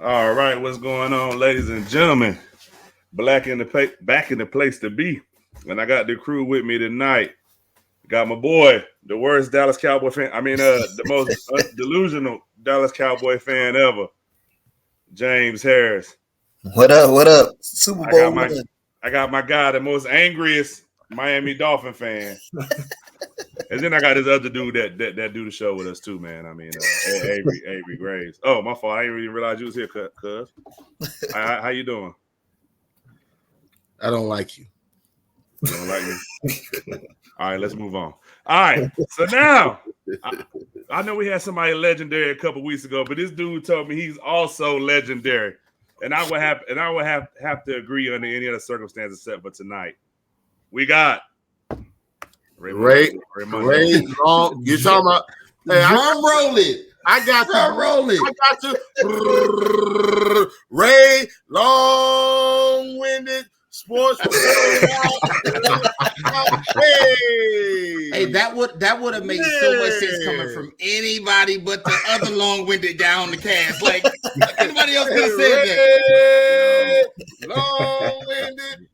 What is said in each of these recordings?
All right, what's going on, ladies and gentlemen? Back in the place to be, and I got the crew with me tonight. Got my boy, the worst Dallas Cowboy fan. The most delusional Dallas Cowboy fan ever, James Harris. What up? What up? Super I got Bowl my win. I got my guy, the most angriest Miami Dolphin fan. And then I got this other dude that do the show with us too, man. Avery Graves. Oh, my fault. I didn't even realize you was here, cuz. How you doing? I don't like you. You don't like me? All right, let's move on. All right, so now I know we had somebody legendary a couple weeks ago, but this dude told me he's also legendary, and I would have to agree under any other circumstances except for tonight. We got Ray Long. You're talking about? Hey, roll it. I got to roll it. I got to Ray long-winded sports. Hey, that would have made so much sense coming from anybody but the other long-winded guy on the cast. Like anybody else could have said that. Long-winded.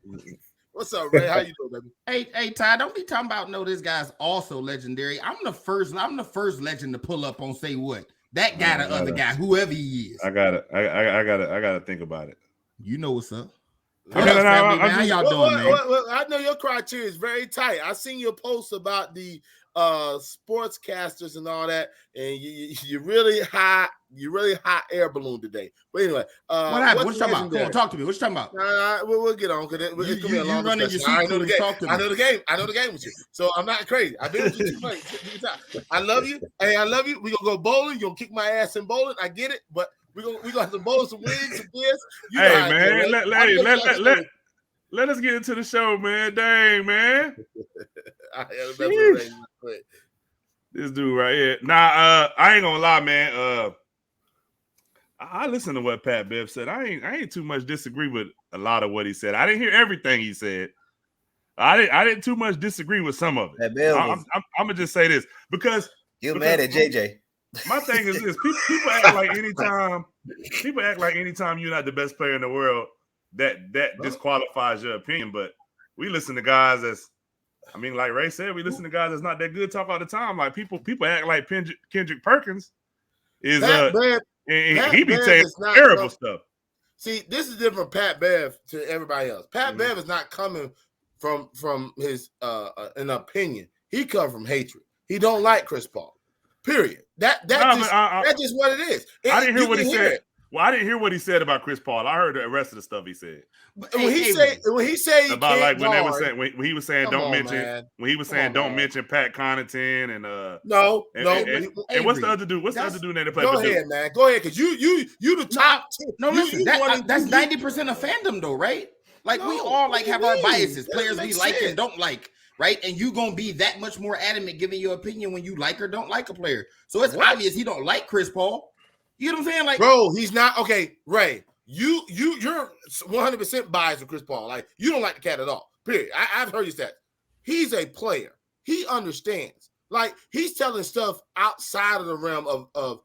What's up, Ray? How you doing, baby? Hey, Ty, don't be talking about this guy's also legendary. I'm the first legend to pull up on say what. That guy, the other guy, whoever he is. I gotta think about it. You know what's up. How y'all doing, man? I know your criteria is very tight. I seen your post about the sportscasters and all that, and you really hot air balloon today. But anyway, what happened? What you talking about? Come on, talk to me. What you talking about? We'll get on because it's gonna be a long running discussion. I know the game. I know the game with you. So I'm not crazy. I've been with you too much. I love you. Hey, I love you. We gonna go bowling. You gonna kick my ass in bowling. I get it, but we gonna have to bowl some wings, some beers. Hey man, let us get into the show, man. Dang, man. This dude right here. Nah, I ain't gonna lie, man. I listened to what Pat Bev said. I ain't too much disagree with a lot of what he said. I didn't hear everything he said. I didn't too much disagree with some of it. I'm gonna just say this because you're mad at JJ. My thing is this: people act like anytime you're not the best player in the world, that disqualifies your opinion. But we listen to guys like Ray said, we listen to guys that's not that good talk all the time. Like people act like Kendrick Perkins is and he be saying terrible stuff. See, this is different Pat Bev to everybody else. Pat Bev is not coming from his an opinion. He come from hatred. He don't like Chris Paul. Period. That's just what it is. I didn't hear what he said. Well, I didn't hear what he said about Chris Paul. I heard the rest of the stuff he said. When he said about like when he was saying don't mention Pat Connaughton and and what's the other dude? What's the other dude that played? Go ahead, man. Go ahead, because you the top. No, listen, that's 90% of fandom though, right? Like we all like have our biases, players we like and don't like. Right, and you gonna be that much more adamant giving your opinion when you like or don't like a player. So it's obvious he don't like Chris Paul. You know what I'm saying? Like, bro, he's not okay. Ray, you're 100% biased with Chris Paul. Like, you don't like the cat at all. Period. I've heard you say he's a player. He understands. Like, he's telling stuff outside of the realm of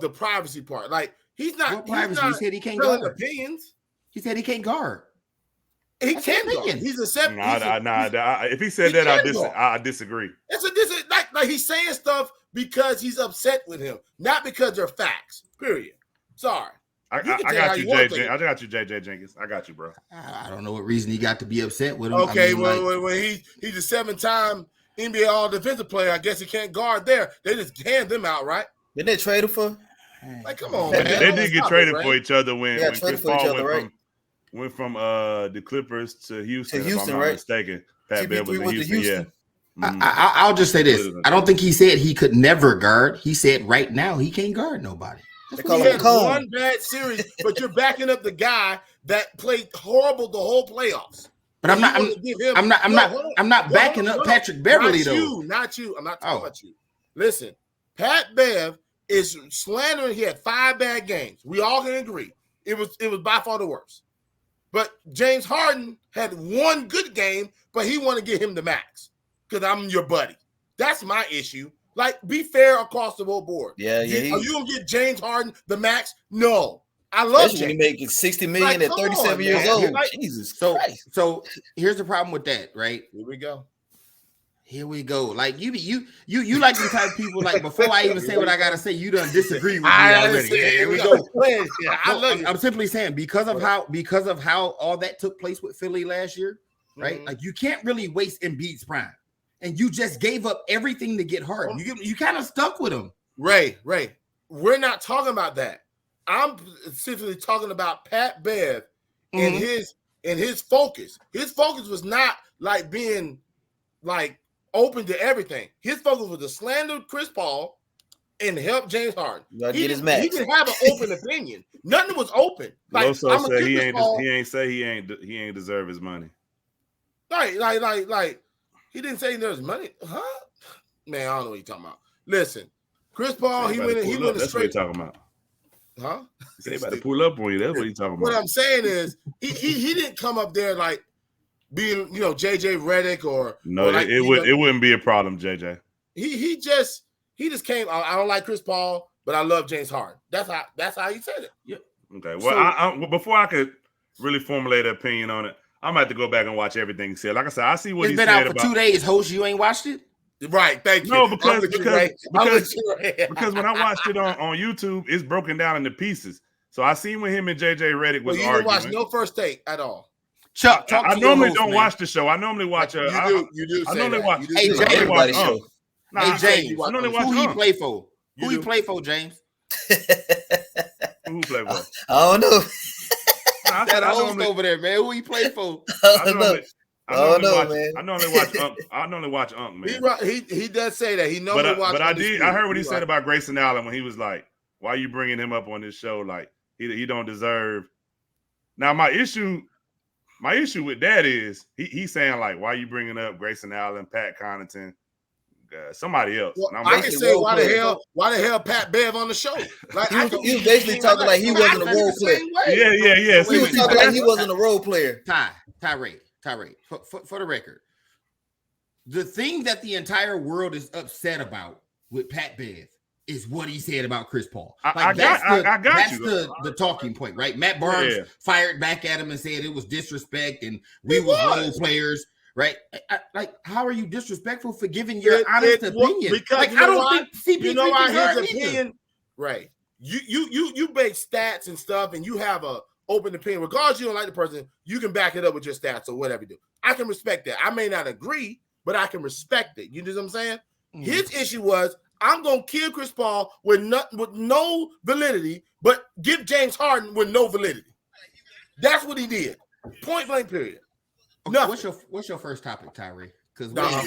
the privacy part. Like, he's not. What privacy? He said he can't guard opinions. He said he can't guard. He can guard. He's accepting. If he said that, I disagree. It's like he's saying stuff because he's upset with him, not because they're facts. Period. Sorry. I got you, JJ. I got you, JJ Jenkins. I got you, bro. I don't know what reason he got to be upset with him. Okay, when he's a 7-time NBA All Defensive player, I guess he can't guard there. They just hand them out, right? Didn't they trade him for? Like, come on, man. They did get traded for each other when Chris Paul went from the Clippers to Houston. If I'm not mistaken. Pat Bev was in Houston. Yeah. I'll just say this. I don't think he said he could never guard. He said right now he can't guard nobody. He had one bad series, but you're backing up the guy that played horrible the whole playoffs. But I'm not backing up Patrick Beverly though. Not you. I'm not talking about you. Listen, Pat Bev is slandering. He had 5 bad games. We all can agree. It was by far the worst. But James Harden had 1 good game, but he want to get him the max because I'm your buddy. That's my issue. Like, be fair across the whole board. Yeah. Are you gonna get James Harden the max? No. I love Especially when James. he making $60 million at 37 years man. old. Like, Jesus So Christ. so here's the problem with that, right? Here we Like go. you like the type of people like before I even say what I gotta say, you done disagree with me already. Here we go. I love you. I'm simply saying because of how all that took place with Philly last year, right? Mhm. Like you can't really waste Embiid's prime, and you just gave up everything to get Harden. You kind of stuck with him. Ray, we're not talking about that. I'm simply talking about Pat Bev and his focus. His focus was not like being like open to everything. His focus was to slander Chris Paul and help James Harden. He didn't have an open opinion. Nothing was open. Like, Loso said he ain't deserve his money. Like he didn't say there's money, huh? Man, I don't know what you're talking about. Listen, Chris Paul, he went That's straight. what you're talking about. Huh? They about to pull up on you. That's what he's talking about. What I'm saying is he didn't come up there like being, JJ Redick or like, it wouldn't be a problem, JJ. He just came. I don't like Chris Paul, but I love James Harden. That's how he said it. Yeah. Okay. Well, before I could really formulate an opinion on it, I'm gonna have to go back and watch everything he said. Like I said, I see what he said about. It's been out for 2 days. Host, you ain't watched it? Right, thank you. No, because when I watched it on YouTube, it's broken down into pieces. So I seen when him and JJ Redick was you arguing. didn't watch no First Take at all. Chuck, I normally don't watch the show. I normally watch. You do. I normally watch. Hey, James. Everybody's show. Hey, James. I normally watch. Who he play for? Who he play for, James? Who play for? I don't know. That host over there, man. Who he play for? I normally watch Unc, man. He does say that. He normally watches. But I heard what he said about Grayson Allen when he was like, "Why are you bringing him up on this show? Like he don't deserve." Now my issue with that is he's saying like, "Why are you bringing up Grayson Allen, Pat Connaughton, somebody else?" Well, I can say why the hell Pat Bev on the show? Like he was basically talking like he wasn't a role player. Yeah. He was talking like he wasn't a role player. Tyree, for the record, the thing that the entire world is upset about with Pat Bev is what he said about Chris Paul. That's the talking point, right? Matt Barnes fired back at him and said it was disrespect and we were role players, right? Like, how are you disrespectful for giving your honest opinion? Because like, I don't think CP3 why his opinion, right? You make stats and stuff, and you have a open opinion. Regardless, you don't like the person, you can back it up with your stats or whatever you do. I can respect that. I may not agree, but I can respect it. You know what I'm saying? Mm-hmm. His issue was, I'm going to kill Chris Paul with no validity, but give James Harden with no validity. That's what he did. Point blank, period. Okay, what's your first topic, Tyree? Because I'm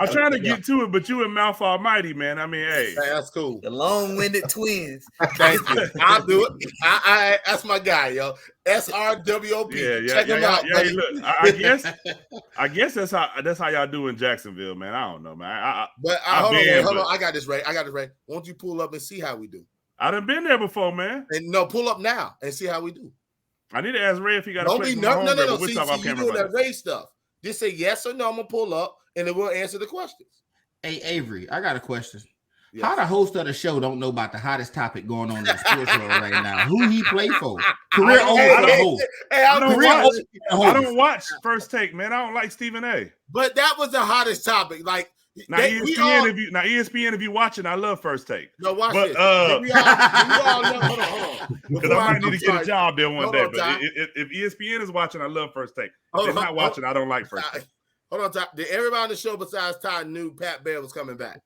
trying to get to it, but you and Mouth Almighty, man. I mean, hey, that's cool. The long-winded twins. Thank you. I'll do it. I that's my guy, yo. SRWOP. Yeah. Check him out. Yeah, look, I guess that's how y'all do in Jacksonville, man. I don't know, man. Hold on. I got this right. Won't you pull up and see how we do? I done been there before, man. And no, pull up now and see how we do. I need to ask Ray if he got a place. No. See, you doing that Ray stuff. Just say yes or no. I'm gonna pull up, and then we'll answer the questions. Hey Avery, I got a question. Yes. How the host of the show don't know about the hottest topic going on in the sports world right now? Who he play for? Career over for the host. Hey, I don't watch First Take, man. I don't like Stephen A. But that was the hottest topic. Like now, ESPN, if you watching, I love First Take. No, watch this. We all know. Hold on. Because I might need to get a job there one day. But if ESPN is watching, I love First Take. If they're not watching, I don't like First Take. Hold on, Ty. Did everybody on the show besides Ty knew Pat Bev was coming back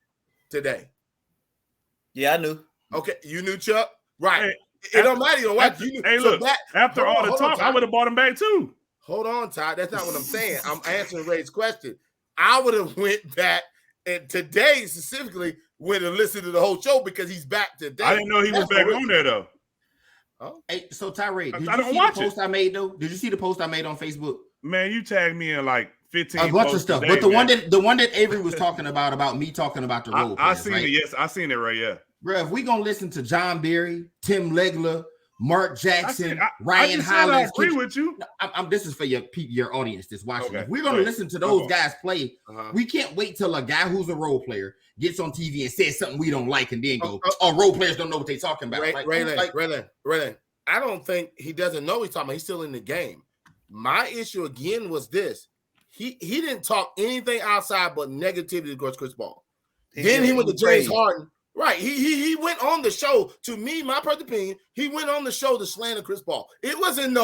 today? Yeah, I knew. Okay, you knew, Chuck? Right. It don't matter. You know what? Hey, look, after all the talk, I would have bought him back too. Hold on, Ty. That's not what I'm saying. I'm answering Ray's question. I would have went back, and today specifically went and listened to the whole show because he's back today. I didn't know he was back on there though. Oh. Hey, so Tyree, did you see the post I made though? Did you see the post I made on Facebook? Man, you tagged me in like 15 a bunch of stuff. Today, but the one that Avery was talking about me talking about the role players, I seen it. Yes, I seen it right. Yeah, bro. If we gonna listen to John Berry, Tim Legler, Mark Jackson, Ryan Hollins. I agree with you. This is for your audience that's watching. Okay, If we're going to listen to those guys play, we can't wait till a guy who's a role player gets on TV and says something we don't like and then go, role players don't know what they're talking about. Raylan, I don't think he doesn't know what he's talking about. He's still in the game. My issue again was this. He didn't talk anything outside but negativity towards Chris Paul. Then he went to James Harden. Right. He went on the show. To me, my personal opinion, he went on the show to slander Chris Paul. It wasn't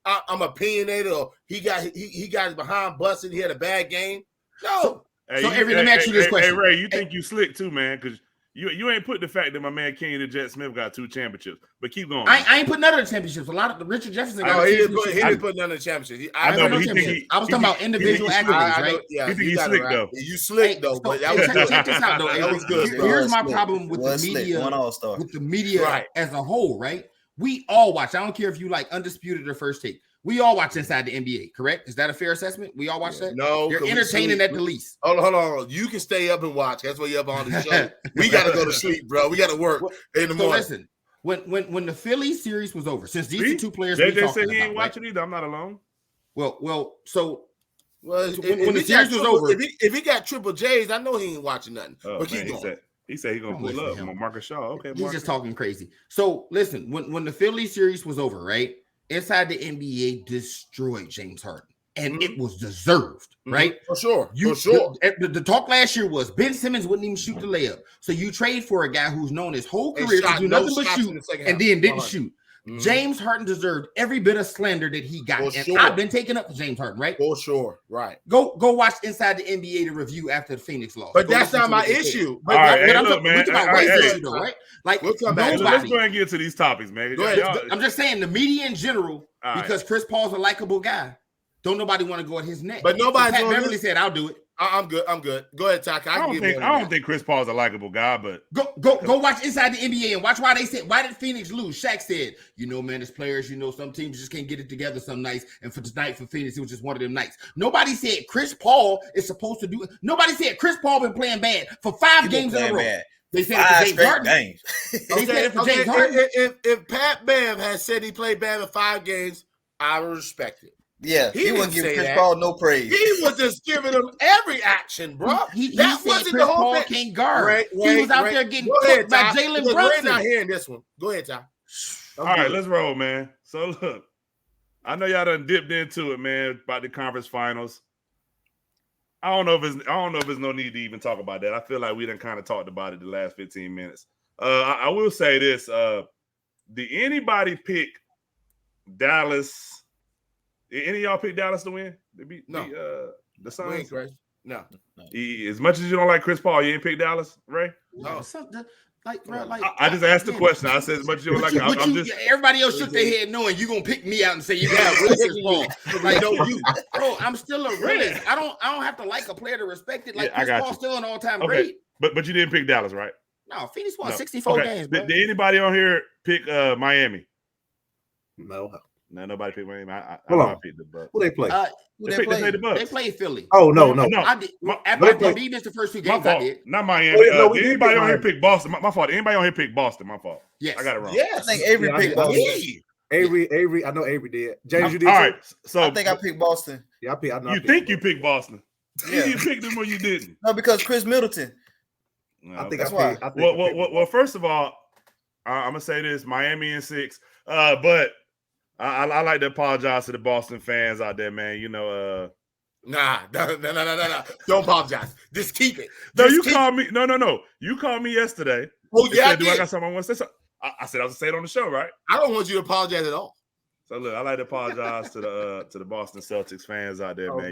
I'm opinionated or he got his behind busted. He had a bad game. No. Let me ask you this question. Hey, Ray, you think you slick too, man? Because you ain't put the fact that my man Kenny the Jet Smith got 2 championships. But keep going. I ain't put none of the championships. A lot of the Richard Jefferson got he didn't put none of the championships. I was talking about individual accolades, right? Yeah, he's slick right. though. You slick though, but that was good. Check this out though. That was good. Here's my problem with the media. With the media as a whole, right? We all watch. I don't care if you like Undisputed or First Take. We all watch Inside the NBA, correct? Is that a fair assessment? We all watch that? No. They're entertaining at the least. Hold on. You can stay up and watch. That's why you're up on the show. We got to go to sleep, bro. We got to work in the morning. Listen, when the Philly series was over, since these are 2 players JJ said he ain't watching either. I'm not alone. When the series was over, if he got triple J's, I know he ain't watching nothing. But keep going. He said he's gonna pull up Marcus Shaw. Okay, he's just talking crazy. So listen, when the Philly series was over, right? Inside the NBA destroyed James Harden, and it was deserved, right? For sure. The talk last year was Ben Simmons wouldn't even shoot the layup, so you trade for a guy who's known his whole career to do nothing but shoot, and then didn't shoot. James Harden deserved every bit of slander that he got, I've been taking up for James Harden, right? For sure, right. Go watch Inside the NBA to review after the Phoenix loss. But that's not my issue. All right, we're talking about issue, though, right? Like let's go ahead and get to these topics, man. I'm just saying the media in general, because Chris Paul's a likable guy. Don't nobody want to go at his neck. But nobody. Pat Beverly said, "I'll do it." I'm good. Go ahead, Taka. I don't think Chris Paul's a likable guy, but go watch Inside the NBA and watch why did Phoenix lose. Shaq said, man, as players, some teams just can't get it together some nights. And for tonight, for Phoenix, it was just one of them nights. Nobody said Chris Paul is supposed to do it. Nobody said Chris Paul been playing bad for 5 games in a row. Bad. They said it for James Harden. They said it for James Harden. If Pat Bev has said he played bad in 5 games, I would respect it. Yeah, he wasn't giving Chris Paul no praise. He was just giving him every action, bro. He said Chris Paul can't guard. He was out there getting cooked by Jalen Brunson. We're not hearing this one. Go ahead, Ty. All right, let's roll, man. So look, I know y'all done dipped into it, man, about the conference finals. I don't know if there's no need to even talk about that. I feel like we done kind of talked about it the last 15 minutes. I will say this: did anybody pick Dallas? Did any of y'all pick Dallas to win? The Suns? No. As much as you don't like Chris Paul, you ain't pick Dallas, Ray? No. I just asked the question. I said as much as you don't like him. Everybody else shook their head knowing you're gonna pick me out and say you got Chris Paul. Like, no, bro, I'm still a realist. I don't have to like a player to respect it. Like Chris Paul's still an all-time great. But you didn't pick Dallas, right? No, Phoenix won 64 games, bro. Did anybody on here pick Miami? No. No, nobody picked Miami. I picked the Bucks. Who they play? They played the Bucks. They played Philly. Oh, no. I did. After Embiid missed the first 2 games, I did. Not Miami. Did anybody on here pick Boston? My fault. Anybody on here pick Boston? My fault. Yes. I got it wrong. Yes. I think Avery picked Boston. Avery. I know Avery did. James, you did. All right. So I think I picked Boston. Yeah, you picked Boston? Yeah. You picked them or you didn't? No, because Chris Middleton. No, I think that's why. Well, first of all, I'm gonna say this: Miami in 6. But I like to apologize to the Boston fans out there, man. Nah. Don't apologize. Just keep it. Called me. No. You called me yesterday. Oh, yeah, do I got something I want to say? I said I was going to say it on the show, right? I don't want you to apologize at all. So look, I like to apologize to the Boston Celtics fans out there, man.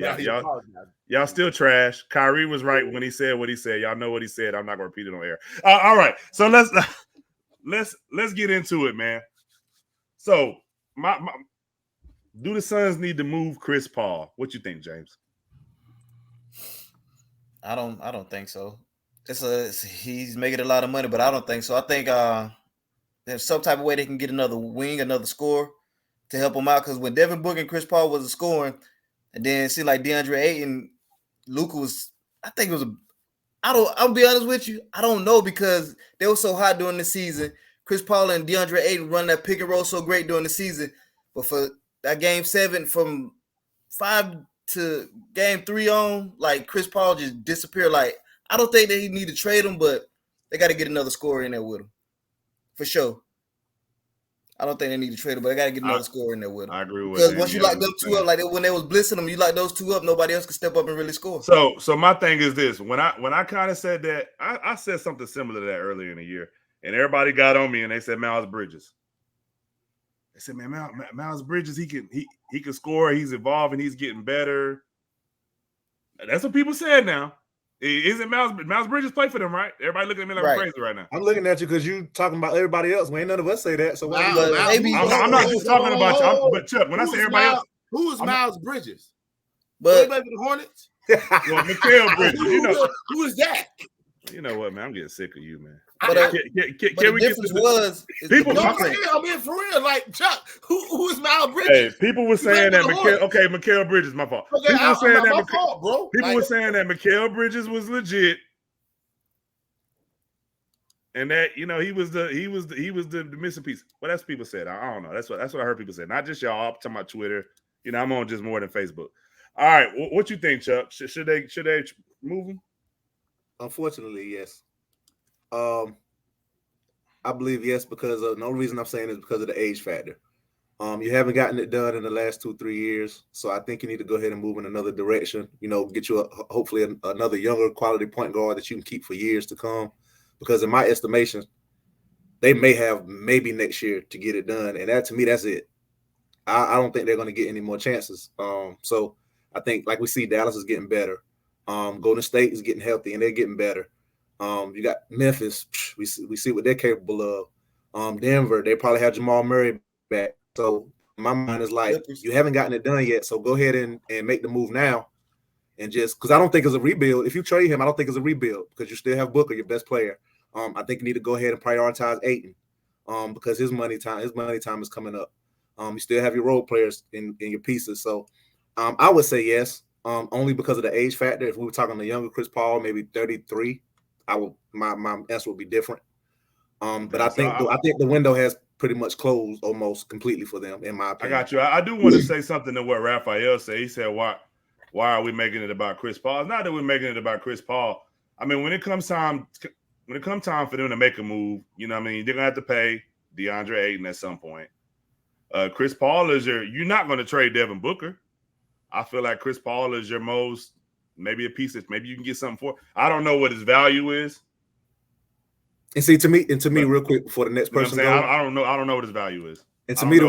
Y'all still trash. Kyrie was right when he said what he said. Y'all know what he said. I'm not going to repeat it on air. All right. So let's get into it, man. So do the Suns need to move Chris Paul? What you think, James? I don't think so. He's making a lot of money, but I don't think so. I think there's some type of way they can get another wing, another scorer to help him out. Because when Devin Booker and Chris Paul was scoring, and then it seemed like DeAndre Ayton, Luka was, I think it was I'll be honest with you, I don't know, because they were so hot during the season. Chris Paul and DeAndre Ayton running that pick and roll so great during the season, but for that game 7 from 5 to game 3 on, like Chris Paul just disappeared. Like I don't think they need to trade him, but they got to get another scorer in there with him for sure. I don't think they need to trade him, but they got to get another scorer in there with him. I agree with because that. Once you like them two up, like when they was blitzing them, you like those two up, nobody else can step up and really score. So my thing is this: when I kind of said that, I said something similar to that earlier in the year, and everybody got on me and they said Miles Bridges. They said, man, Miles Bridges, he can score. He's evolving. He's getting better. That's what people said now. Isn't Miles Bridges play for them, right? Everybody looking at me like I'm crazy right now. I'm looking at you because you talking about everybody else. Ain't none of us say that. So I'm not just talking about you. But Chuck, when I say everybody else, who is Miles Bridges? But the Hornets. Well, Mikal Bridges. Who is that? You know what, man? I'm getting sick of you, man. But Can we get was people? I mean, for real, like Chuck, who is Miles Bridges? Hey, people were saying that Mikal Bridges, my fault. Okay, people were saying that bro. People were saying that Mikal Bridges was legit, and that he was the missing piece. Well, that's what people said. I don't know. That's what I heard people say. Not just y'all. I'm talking about Twitter. I'm on just more than Facebook. All right, what you think, Chuck? Should they move him? Unfortunately, yes. I believe yes because the only reason I'm saying is because of the age factor. You haven't gotten it done in the last 2-3 years, so I think you need to go ahead and move in another direction. Get you hopefully another younger quality point guard that you can keep for years to come. Because in my estimation, they may have maybe next year to get it done, and that to me that's it. I don't think they're going to get any more chances. So I think like we see Dallas is getting better. Golden State is getting healthy and they're getting better. You got Memphis. We see what they're capable of. Denver, they probably have Jamal Murray back. So my mind is like, you haven't gotten it done yet. So go ahead and make the move now. And just because I don't think it's a rebuild. If you trade him, I don't think it's a rebuild because you still have Booker, your best player. I think you need to go ahead and prioritize Ayton because his money time is coming up. You still have your role players in your pieces. So I would say yes, only because of the age factor. If we were talking the younger Chris Paul, maybe 33, my answer would be different. But I think the window has pretty much closed almost completely for them, in my opinion. I got you. I do want to say something to what Raphael said. He said, why are we making it about Chris Paul? It's not that we're making it about Chris Paul. I mean, when it comes time for them to make a move, they're gonna have to pay DeAndre Ayton at some point. Chris Paul you're not going to trade Devin Booker. I feel like Chris Paul is your most, maybe a piece that maybe you can get something for. I don't know what his value is. And see, to me, real quick before the next person goes, I don't know what his value is. And to me,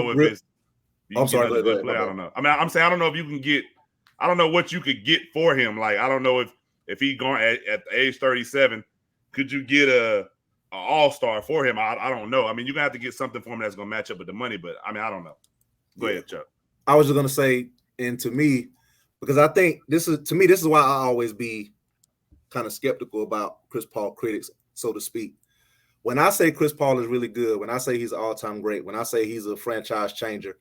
I'm sorry, I don't know. I mean, I'm saying I don't know if you can get. I don't know what you could get for him. Like I don't know if he going at the age 37, could you get a all-star for him? I don't know. I mean, you're gonna have to get something for him that's gonna match up with the money. But I mean, I don't know. Go ahead, Chuck. I was just gonna say, and to me, because I think this is why I always be kind of skeptical about Chris Paul critics, so to speak. When I say Chris Paul is really good, when I say he's an all-time great, when I say he's a franchise changer,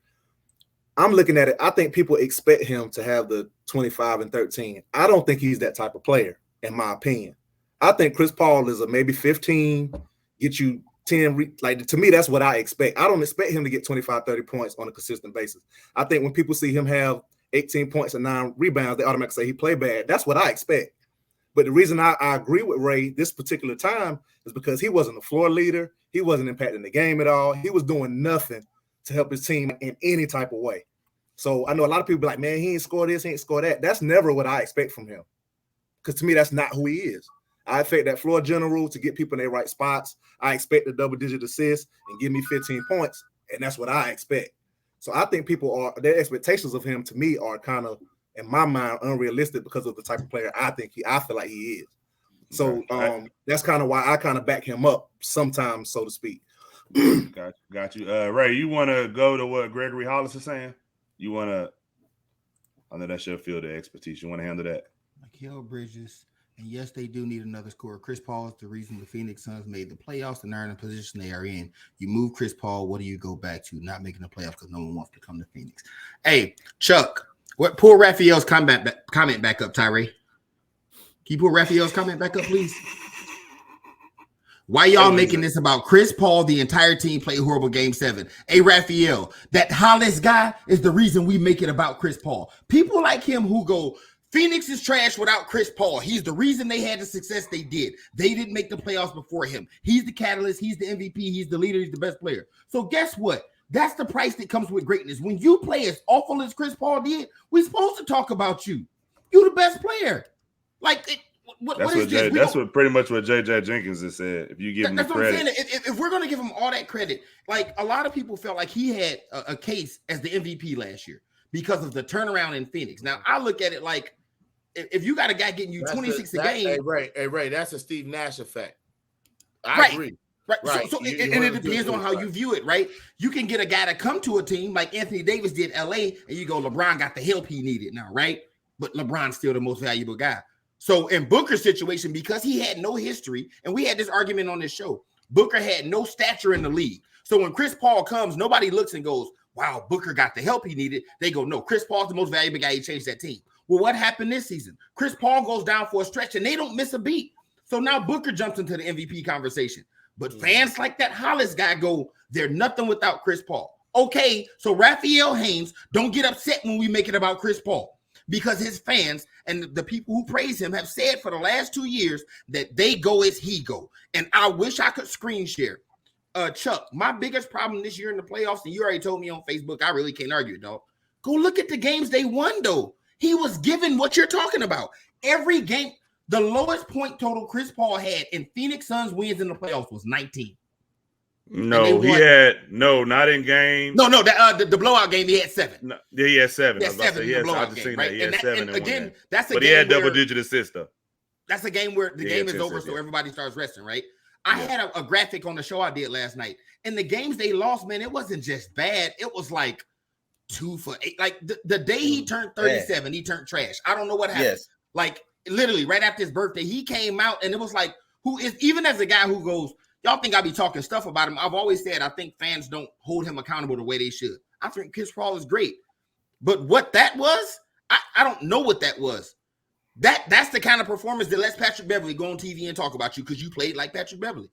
I'm looking at it. I think people expect him to have the 25 and 13. I don't think he's that type of player, in my opinion. I think Chris Paul is a maybe 15, get you 10. Like to me, that's what I expect. I don't expect him to get 25, 30 points on a consistent basis. I think when people see him have 18 points and 9 rebounds, they automatically say he played bad. That's what I expect. But the reason I agree with Ray this particular time is because he wasn't a floor leader. He wasn't impacting the game at all. He was doing nothing to help his team in any type of way. So I know a lot of people be like, man, he ain't scored this, he ain't scored that. That's never what I expect from him. Because to me, that's not who he is. I expect that floor general to get people in their right spots. I expect the double-digit assists and give me 15 points, and that's what I expect. So I think their expectations of him to me are kind of, in my mind, unrealistic because of the type of player I feel like he is. So that's kind of why I kind of back him up sometimes, so to speak. Got you. Ray, you want to go to what Gregory Hollis is saying? You want to? I know that's your field of expertise. You want to handle that? Mikal Bridges. And yes, they do need another scorer. Chris Paul is the reason the Phoenix Suns made the playoffs and are in the position they are in. You move Chris Paul, what do you go back to? Not making the playoffs because no one wants to come to Phoenix. Hey, Chuck, pull Raphael's comment back up, Tyree. Can you pull Raphael's comment back up, please? Why y'all making this about Chris Paul? The entire team played horrible game 7. Hey, Raphael, that Hollis guy is the reason we make it about Chris Paul. People like him who go, Phoenix is trash without Chris Paul. He's the reason they had the success they did. They didn't make the playoffs before him. He's the catalyst. He's the MVP. He's the leader. He's the best player. So guess what? That's the price that comes with greatness. When you play as awful as Chris Paul did, we're supposed to talk about you. You're the best player. Like, what is this? That's what pretty much what J.J. Jenkins has said. If you give him the credit. That's what I'm saying. If we're going to give him all that credit, like a lot of people felt like he had a case as the MVP last year because of the turnaround in Phoenix. Now, I look at it like, if you got a guy getting you 26 a game. Hey, Ray, that's a Steve Nash effect. I agree. Right. So it depends on how you view it, right? You can get a guy to come to a team like Anthony Davis did LA, and you go, LeBron got the help he needed now, right? But LeBron's still the most valuable guy. So in Booker's situation, because he had no history, and we had this argument on this show, Booker had no stature in the league. So when Chris Paul comes, nobody looks and goes, wow, Booker got the help he needed. They go, no, Chris Paul's the most valuable guy. He changed that team. Well, what happened this season? Chris Paul goes down for a stretch, and they don't miss a beat. So now Booker jumps into the MVP conversation. But fans like that Hollis guy go, they're nothing without Chris Paul. Okay, so Raphael Haynes, don't get upset when we make it about Chris Paul, because his fans and the people who praise him have said for the last 2 years that they go as he go. And I wish I could screen share. Chuck, my biggest problem this year in the playoffs, and you already told me on Facebook, I really can't argue it, dog. Go look at the games they won, though. He was given what you're talking about. Every game, the lowest point total Chris Paul had in Phoenix Suns wins in the playoffs was 19. No, he had not in game. No, the blowout game he had 7. No, he had 7. He had 7 in the blowout game, right? He had 7. And again, that's a but game he had where, double-digit assists though. That's a game where the game is over, so everybody starts resting, right? I had a graphic on the show I did last night, and the games they lost, man, it wasn't just bad. It was like 2 for 8. Like the day he turned 37, he turned trash. I don't know what happened. Yes. Like literally right after his birthday, he came out and it was like, who is, even as a guy who goes, y'all think I be talking stuff about him. I've always said I think fans don't hold him accountable the way they should. I think Chris Paul is great. But what that was, I don't know what that was. That's the kind of performance that lets Patrick Beverly go on TV and talk about you because you played like Patrick Beverly.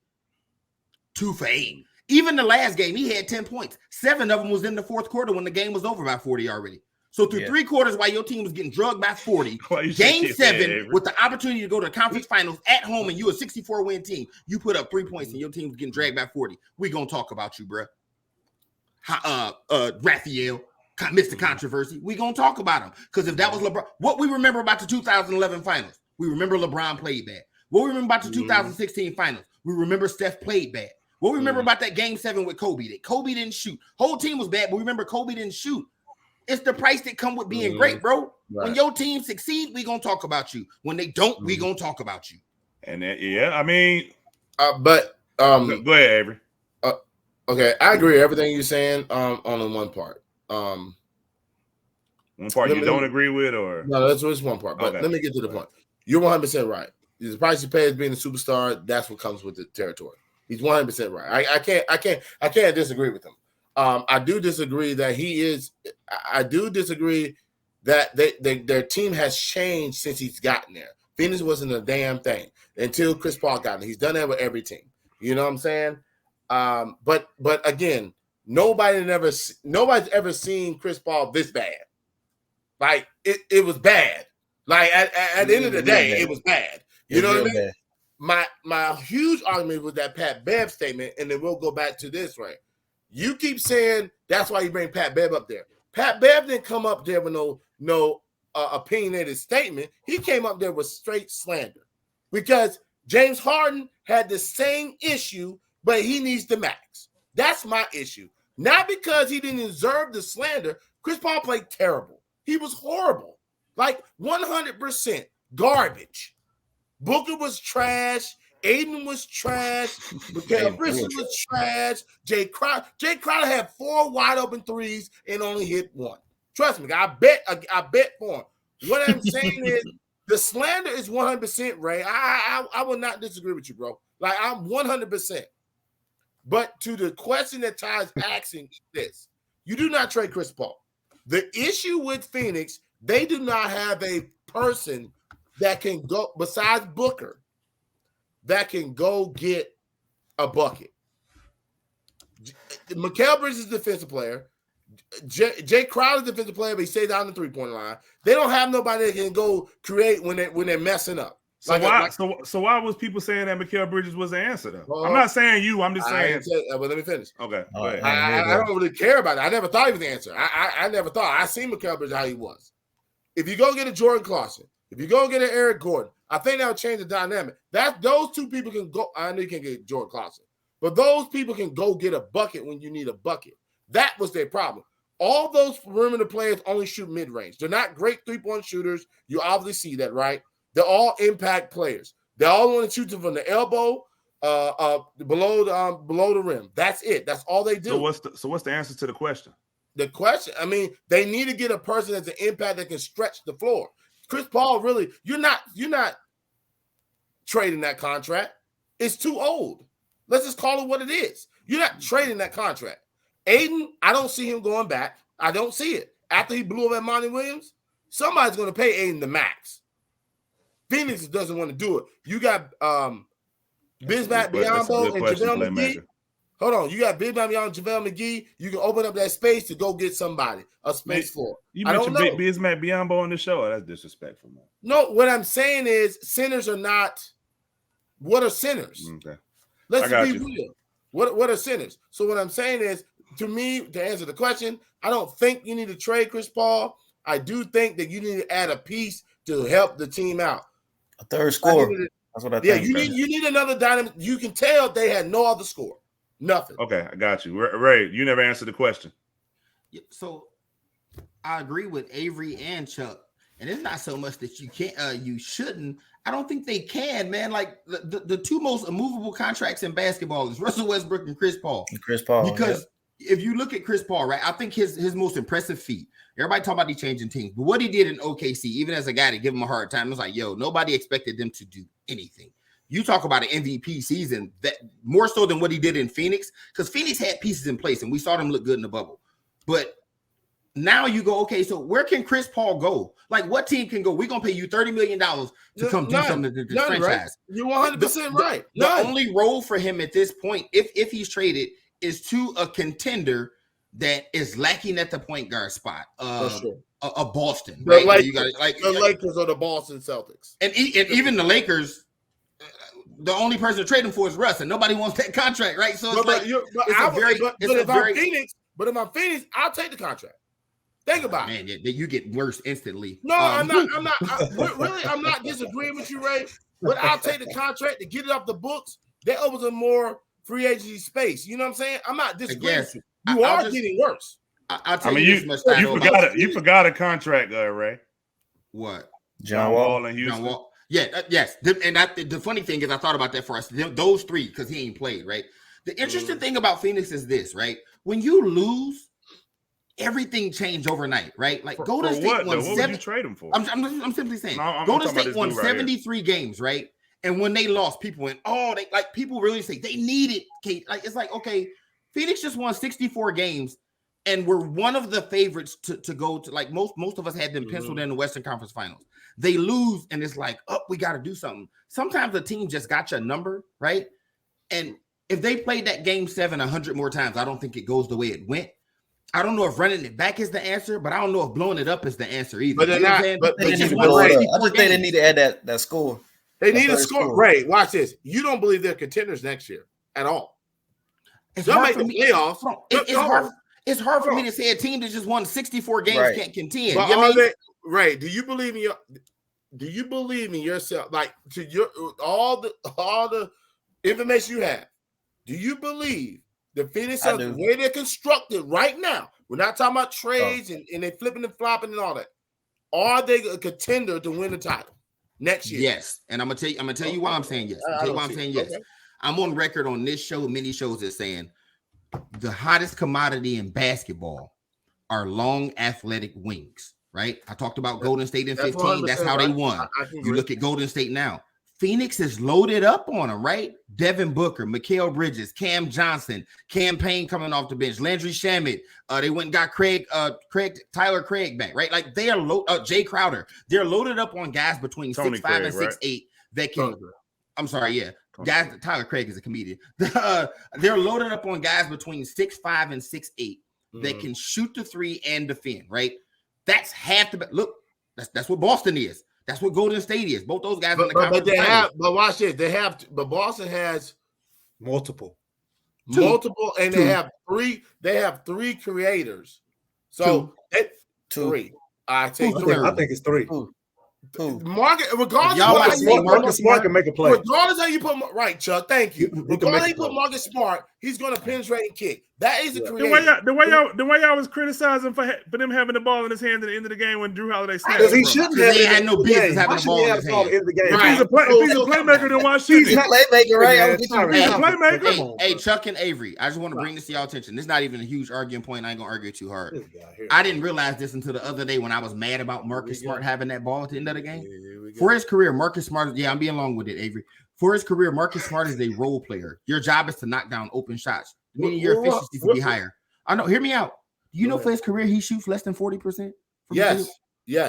2 for 8. Even the last game, he had 10 points. 7 of them was in the fourth quarter when the game was over by 40 already. So through 3 quarters, while your team was getting drugged by 40, game 7 with the opportunity to go to the conference finals at home and you a 64-win team, you put up 3 points and your team was getting dragged by 40. We gonna talk about you, bro. Raphael, Mr. Controversy. We gonna talk about him because if that was LeBron, what we remember about the 2011 finals, we remember LeBron played bad. What we remember about the 2016 finals, we remember Steph played bad. What we remember about that game 7 with Kobe, that Kobe didn't shoot. Whole team was bad, but remember Kobe didn't shoot. It's the price that come with being great, bro. Right. When your team succeed, we gonna talk about you. When they don't, we gonna talk about you. And I mean, but go ahead, Avery. Okay, I agree with everything you're saying on the one part. One part you don't agree with, or no, that's just one part. But let me get to the point. You're 100% right. The price you pay as being a superstar, that's what comes with the territory. He's 100% right. I can't disagree with him. I do disagree that he is. I do disagree that their team has changed since he's gotten there. Phoenix wasn't a damn thing until Chris Paul got there. He's done that with every team. You know what I'm saying? But again, nobody's ever seen Chris Paul this bad. Like it was bad. Like at the end of the day, it was bad. You know what I mean? My huge argument was that Pat Bev statement, and then we'll go back to this, right? You keep saying that's why you bring Pat Bev up there. Pat Bev didn't come up there with no opinionated statement. He came up there with straight slander because James Harden had the same issue, but he needs the max. That's my issue. Not because he didn't deserve the slander. Chris Paul played terrible. He was horrible. Like 100% garbage. Booker was trash. Aiden was trash. Mikael Bridges was trash. Jay Crowder had 4 wide open threes and only hit 1. Trust me, I bet for him. What I'm saying is the slander is 100%, Ray. I will not disagree with you, bro. Like I'm 100%. But to the question that Ty's asking is this: you do not trade Chris Paul. The issue with Phoenix, they do not have a person that can go besides Booker that can go get a bucket. Mikal Bridges is a defensive player. Jay Crowder's a defensive player, but he stays down the 3-point line. They don't have nobody that can go create when they're messing up. So why was people saying that Mikal Bridges was the answer though? I'm not saying you. I'm just saying. But let me finish. Okay. I don't really care about it. I never thought he was the answer. I never thought. I seen Mikal Bridges how he was. If you go get a Jordan Clarkson, if you go get an Eric Gordon, I think that would change the dynamic. Those two people can go. I know you can't get Jordan Clarkson, but those people can go get a bucket when you need a bucket. That was their problem. All those perimeter players only shoot mid-range. They're not great 3-point shooters. You obviously see that, right? They're all impact players. They all want to shoot from the elbow, below the rim. That's it. That's all they do. So what's the answer to the question? The question, I mean, they need to get a person that's an impact that can stretch the floor. Chris Paul, really, you're not trading that contract. It's too old. Let's just call it what it is. You're not trading that contract. Aiden, I don't see him going back. I don't see it. After he blew up at Monty Williams, somebody's going to pay Aiden the max. Phoenix doesn't want to do it. You got Bismack Biyombo and JaVale McGee. Hold on. You got Bismack Biyombo and JaVale McGee. You can open up that space to go get somebody, a space for. You mentioned Bismack Biyombo on the show. Oh, that's disrespectful, man. No, what I'm saying is centers are not – what are centers? Okay. Let's be real. What are centers? So what I'm saying is, to me, to answer the question, I don't think you need to trade Chris Paul. I do think that you need to add a piece to help the team out. A third scorer. That's what I think. Yeah, you need another dynamic. You can tell they had no other score. Nothing. Okay, I got you. Ray, you never answered the question. So I agree with Avery and Chuck. And it's not so much that you can't, you shouldn't. I don't think they can, man. Like the two most immovable contracts in basketball is Russell Westbrook and Chris Paul. Because if you look at Chris Paul, right, I think his most impressive feat. Everybody talk about he changing teams, but what he did in OKC, even as a guy to give him a hard time, it was like, yo, nobody expected them to do anything. You talk about an MVP season that more so than what he did in Phoenix, because Phoenix had pieces in place and we saw them look good in the bubble. But now you go, okay, so where can Chris Paul go? Like, what team can go? We're going to pay you $30 million to come do something to this franchise. Right? You're 100% right. The only role for him at this point, if he's traded, is to a contender that is lacking at the point guard spot. For sure. A Boston, right? You got the Lakers or the Boston Celtics. And even the Lakers, the only person to trade him for is Russ, and nobody wants that contract, right? So if I'm Phoenix, I'll take the contract. Think about it. Man, you get worse instantly. No, I'm not. I'm not disagreeing with you, Ray. But I'll take the contract to get it off the books. That opens a more free agency space. You know what I'm saying? I'm not disagreeing with you. You are getting worse. I'll tell you this much. You forgot a contract, Ray. What? John Wall and Houston. John Wall. Yeah, yes. And the funny thing is, I thought about that for us. Those three, because he ain't played, right? The interesting thing about Phoenix is this, right? When you lose, everything changed overnight, right? Like Golden State won what would you trade him for? I'm simply saying, Golden State won 73 games, right? And when they lost, people went, oh, people really say they needed Kate. Like, it's like, okay, Phoenix just won 64 games, and we're one of the favorites to go to. Like most of us had them penciled in the Western Conference Finals. They lose, and it's like, oh, we got to do something. Sometimes the team just got your number, right? And if they played that game 7 100 more times, I don't think it goes the way it went. I don't know if running it back is the answer, but I don't know if blowing it up is the answer either. But they're not. But they just blow it up. I just think they need to add that score. They need a score. Ray, watch this. You don't believe they're contenders next year at all. They'll make the playoffs. It's hard for me to say a team that just won 64 games can't contend. But Ray, do you believe in yourself? Like, to your all the information you have, do you believe the Phoenix Suns, the way they're constructed right now? We're not talking about trades and they flipping and flopping and all that. Are they a contender to win the title next year? Yes, and I'm gonna tell you why I'm saying yes. Okay. I'm on record on this show, many shows, as saying the hottest commodity in basketball are long athletic wings, right? I talked about Golden State in 15. That's how they won. You look at Golden State now. Phoenix is loaded up on them, right? Devin Booker, Mikal Bridges, Cam Johnson, Cam Payne coming off the bench, Landry Shamet. They went and got Tyler Craig back, right? Like they are Jay Crowder. They're loaded up on guys between 6'5" and 6'8" that can I'm sorry, yeah. Guys, Tyler Craig is a comedian. They're loaded up on guys between 6'5" and 6'8" that can shoot the three and defend, right? That's half the look. That's what Boston is. That's what Golden State is. Both those guys in the conference. But they have, but watch this. They have, but Boston has multiple, and they have three. They have three creators. So three. I take three. I think it's three. Market, regardless y'all of how you Marcus Smart can make a play. Regardless how you put right, Chuck. Thank you. Regardless how you put Marcus Smart, he's going to penetrate and kick. That is a creator. The way y'all was criticizing for them having the ball in his hand at the end of the game when Drew Holiday snapped. Because he shouldn't have. They had no business having the ball in his hand. If he's a playmaker, then why shouldn't he? He's a playmaker, right? He's a playmaker. Hey, Chuck and Avery, I just want to bring this to y'all attention. This is not even a huge arguing point. I ain't gonna argue too hard. I didn't realize this until the other day when I was mad about Marcus Smart having that ball at the end of the game. For his career, Marcus Smart, I'm being long with it, Avery. For his career, Marcus Smart is a role player. Your job is to knock down open shots, meaning your efficiency to be higher. I know. Hear me out. You know, for his career, he shoots less than 40%. Yes.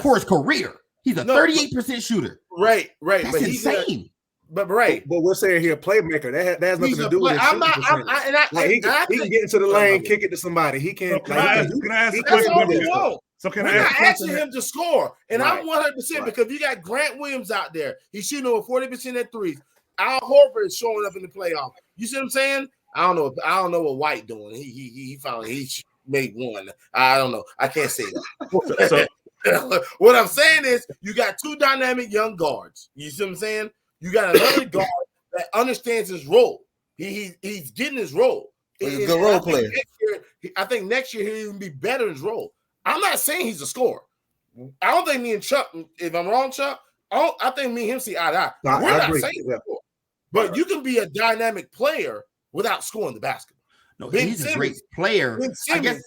For his career, he's a 38% shooter. Right. That's insane. But we're saying here, playmaker. That has nothing to do with it. He can get into the lane, kick it to somebody. He can. Can I ask a question? So can I asking him to score? And I'm 100% because you got Grant Williams out there. He's shooting over 40% at threes. Al Horford is showing up in the playoff. You see what I'm saying? I don't know what White doing. He finally made one. I don't know. I can't say that. What I'm saying is you got two dynamic young guards. You see what I'm saying? You got another guard that understands his role. He's getting his role. He's a good role player. I think next year he'll even be better in his role. I'm not saying he's a scorer. I don't think me and Chuck, if I'm wrong, Chuck, I think me and him see eye to eye. We're not saying he's a scorer. But you can be a dynamic player without scoring the basketball. No, he's a great player. I guess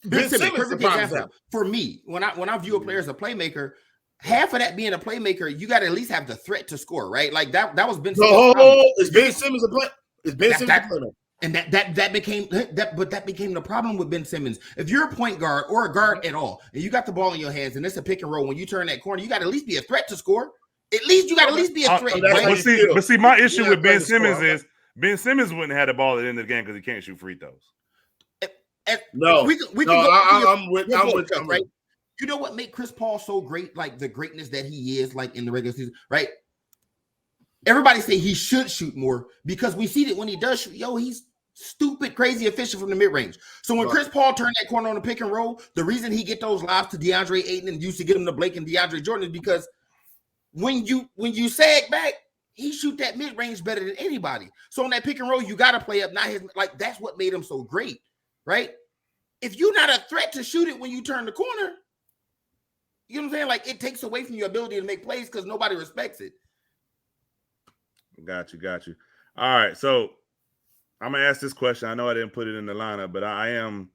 Ben Simmons, perfect example. For me, when I view a player as a playmaker, half of that being a playmaker, you got to at least have the threat to score, right? Like that was Ben Simmons. Is Ben Simmons a player? Is Ben Simmons a player? And that became the problem with Ben Simmons. If you're a point guard or a guard at all, and you got the ball in your hands, and it's a pick and roll, when you turn that corner, you got to at least be a threat to score. At least you got to at least be a threat. But see, my issue with Ben Simmons is Ben Simmons wouldn't have the ball at the end of the game because he can't shoot free throws. I'm with right. You know what made Chris Paul so great? Like the greatness that he is, like in the regular season, right? Everybody say he should shoot more because we see that when he does shoot, he's stupid, crazy efficient from the mid-range. So when Chris Paul turned that corner on the pick and roll, the reason he get those lobs to DeAndre Ayton and used to get him to Blake and DeAndre Jordan is because when you sag back, he shoot that mid-range better than anybody. So on that pick and roll, you got to play up. Not his that's what made him so great, right? If you're not a threat to shoot it when you turn the corner, you know what I'm saying? Like it takes away from your ability to make plays because nobody respects it. Got you. All right, so I'm gonna ask this question. I know I didn't put it in the lineup, but I'm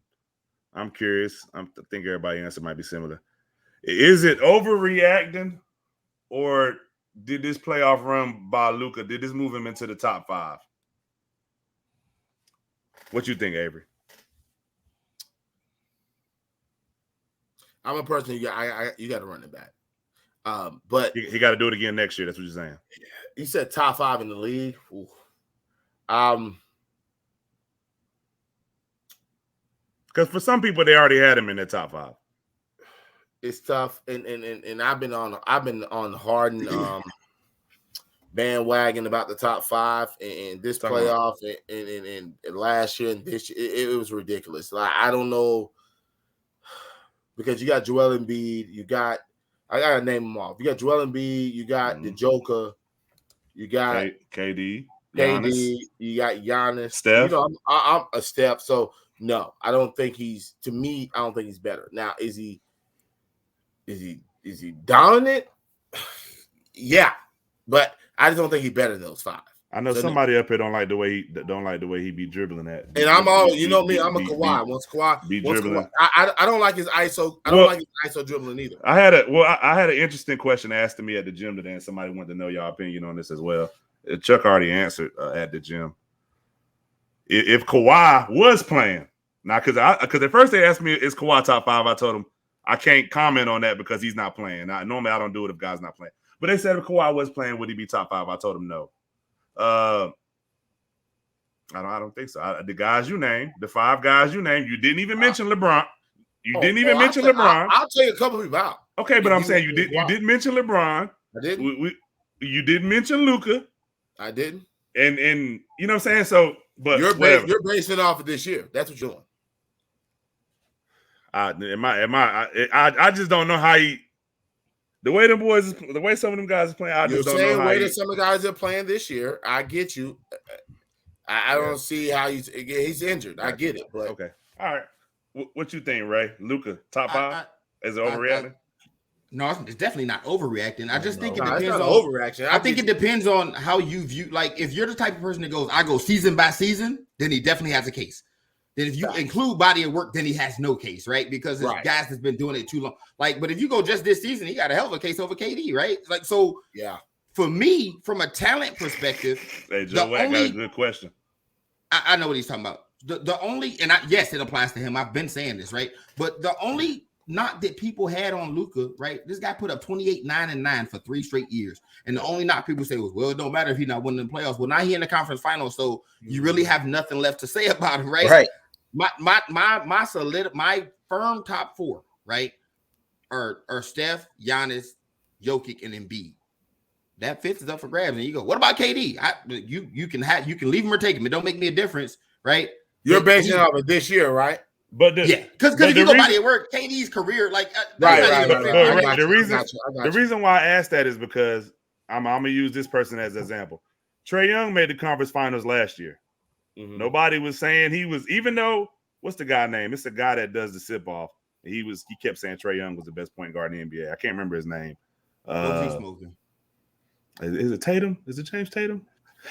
curious. I think everybody's answer might be similar. Is it overreacting, or did this playoff run by Luka? Did this move him into the top 5? What you think, Avery? I'm a person you got to run it back. But he got to do it again next year. That's what you're saying. You said top 5 in the league. Ooh. Because for some people, they already had him in their top 5. It's tough, and I've been on Harden bandwagon about the top 5 and this playoff and last year and this year. It was ridiculous. Like I don't know, because you got Joel Embiid, I gotta name them off. You got Joel Embiid, you got the Joker, you got KD, you got Giannis, Steph. I'm a Steph. So no, I don't think he's better. Now, is he dominant? Yeah, but I just don't think he's better than those 5. I know somebody up here don't like the way he be dribbling at. And I'm all, me, I'm a Kawhi. Once Kawhi, I don't like his ISO. I don't like his ISO dribbling either. I had an interesting question asked to me at the gym today, and somebody wanted to know your opinion on this as well. Chuck already answered at the gym. If Kawhi was playing now, because at first they asked me, is Kawhi top 5? I told them I can't comment on that because he's not playing. Normally I don't do it if guys not playing. But they said if Kawhi was playing, would he be top 5? I told them no. I don't think so. The guys you named, the 5 guys you named, you didn't even mention LeBron. You didn't even mention LeBron. I'll tell you a couple people out. Okay, but I'm saying you didn't mention LeBron. I didn't. You didn't mention Luka. I didn't. And you know what I'm saying? So, but you're basing it off of this year. That's what you're doing. I just don't know how the way some of them guys are playing. I just don't know how. The way that some of the guys are playing this year, I get you. I don't see how he's injured. I get it, but okay, all right. What you think, Ray? Luka, top 5? Is it overreacting? No, it's definitely not overreacting. I just think it depends on overreaction. I think it depends on how you view. Like, if you're the type of person that goes, I go season by season, then he definitely has a case. Then if you include body of work, then he has no case, right? Because this guys has been doing it too long. Like, but if you go just this season, he got a hell of a case over KD, right? Like, so yeah. For me, from a talent perspective, hey, Joe Wack got a good question. I know what he's talking about. The only, yes, it applies to him. I've been saying this, right? But the only knock that people had on Luka, right? This guy put up 28, 9, and 9 for 3 straight years. And the only knock people say was, well, it don't matter if he's not winning the playoffs. Well, now he in the conference finals, so you really have nothing left to say about him, right? Right. My firm top 4, right, are Steph, Giannis, Jokic, and Embiid. That 5th is up for grabs. And you go, what about KD? You can leave him or take him. It don't make me a difference, right? You're basing it off of this year, right? But because if you go by at work, KD's career, like the reason why I asked that is because I'm gonna use this person as an example. Trae Young made the conference finals last year. Mm-hmm. Nobody was saying he was, even though what's the guy name? It's the guy that does the sip off. He kept saying Trae Young was the best point guard in the NBA. I can't remember his name. Smoking. Is it Tatum? Is it James Tatum?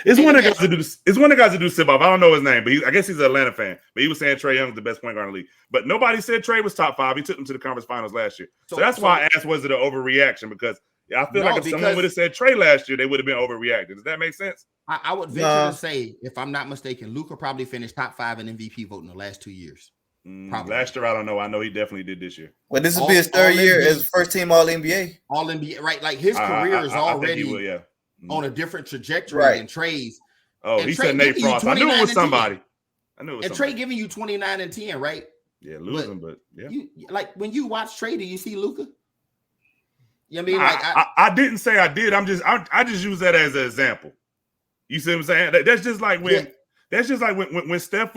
It's one of the guys to do this. It's one of the guys to do sip off. I don't know his name, but I guess he's an Atlanta fan. But he was saying Trae Young was the best point guard in the league. But nobody said Trae was top 5. He took them to the conference finals last year. So that's why I asked, was it an overreaction? Because I feel like if someone would have said Trae last year, they would have been overreacting. Does that make sense? I would venture to say, if I'm not mistaken, Luka probably finished top 5 in MVP voting the last 2 years. Last year, I don't know. I know he definitely did this year. Well, this will be his 3rd year as first team All NBA. All NBA, right? Like his career is already on a different trajectory than Trae's. Oh, and he Trae said Nate Frost. I knew it was somebody. Trae giving you 29 and 10, right? Yeah, losing, but yeah. Like when you watch Trae, do you see Luka? You know what I mean? I didn't say I did. I just use that as an example. You see what I'm saying? That's just like when Steph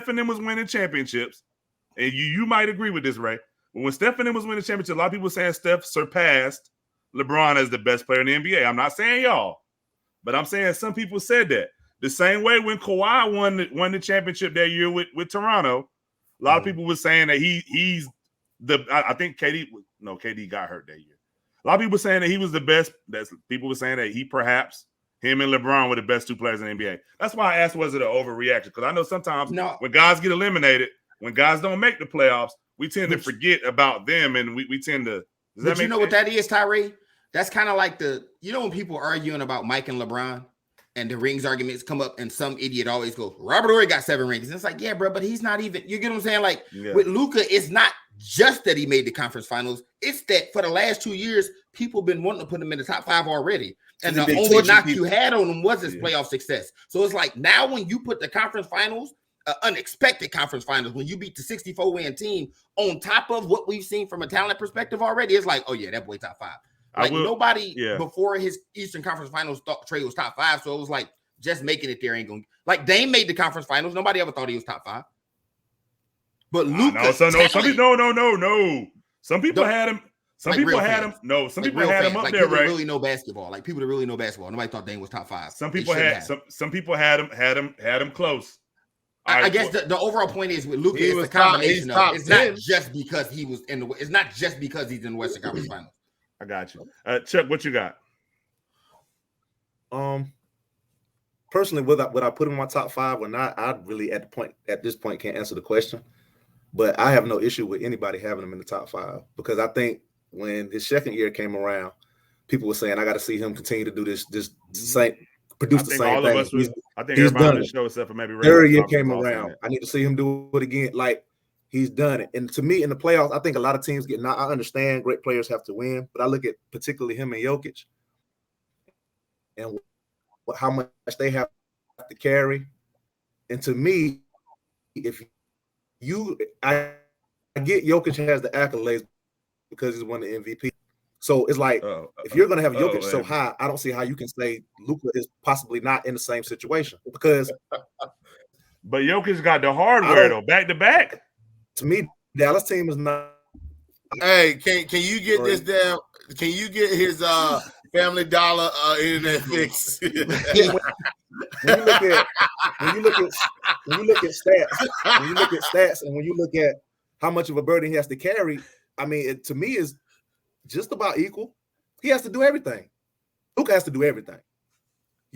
and them was winning championships, and you might agree with this, Ray. But when Steph and them was winning championships, a lot of people saying Steph surpassed LeBron as the best player in the NBA. I'm not saying y'all, but I'm saying some people said that. The same way when Kawhi won the championship that year with Toronto, a lot of people were saying that he's the. I think KD got hurt that year. A lot of people were saying that he was the best. People were saying that him and LeBron were the best 2 players in the NBA. That's why I asked, was it an overreaction? Because I know sometimes when guys get eliminated, when guys don't make the playoffs, we tend to forget about them, and we tend to. But you know what that is, Tyree? That's kind of like when people arguing about Mike and LeBron, and the rings arguments come up, and some idiot always goes, Robert Horry got 7 rings. And it's like, yeah, bro, but he's not even. You get what I'm saying? Like with Luka, it's not just that he made the conference finals. It's that for the last 2 years, people been wanting to put him in the top 5 already. And the only knock you had on him was his playoff success. So it's like now when you put the conference finals, unexpected conference finals, when you beat the 64-win team on top of what we've seen from a talent perspective already, it's like, oh yeah, that boy top 5. Like nobody before his Eastern Conference Finals thought Trae was top 5. So it was like just making it there ain't going. Like Dame made the conference finals. Nobody ever thought he was top 5. But Luka, no. Some people had him. Some people had him. No, some people had him up there, right? Really know basketball. Like people that really know basketball. Nobody thought Dame was top 5. Some people had him close. I guess the overall point is with Luka, it's a combination of. It's not just because he was in the. It's not just because he's in the Western Conference Finals. I got you. Chuck, what you got? Personally, would I put him in my top 5 or not? I really at this point can't answer the question. But I have no issue with anybody having him in the top 5 because I think when his second year came around, people were saying I got to see him continue to do this same produce the same thing. I think everybody on the show except for maybe third year came around. I need to see him do it again. Like he's done it. And to me, in the playoffs, I think a lot of teams get. Now I understand great players have to win, but I look at particularly him and Jokic, and how much they have to carry. And to me, I get Jokic has the accolades because he's won the MVP. So it's like if you're going to have Jokic so high, I don't see how you can say Luka is possibly not in the same situation because. But Jokic got the hardware though, back to back. To me, Dallas team is not. Hey, can you get this down? Can you get his Family Dollar internet fix? When you look at stats, and when you look at how much of a burden he has to carry, I mean, it to me is just about equal. He has to do everything. Luka has to do everything.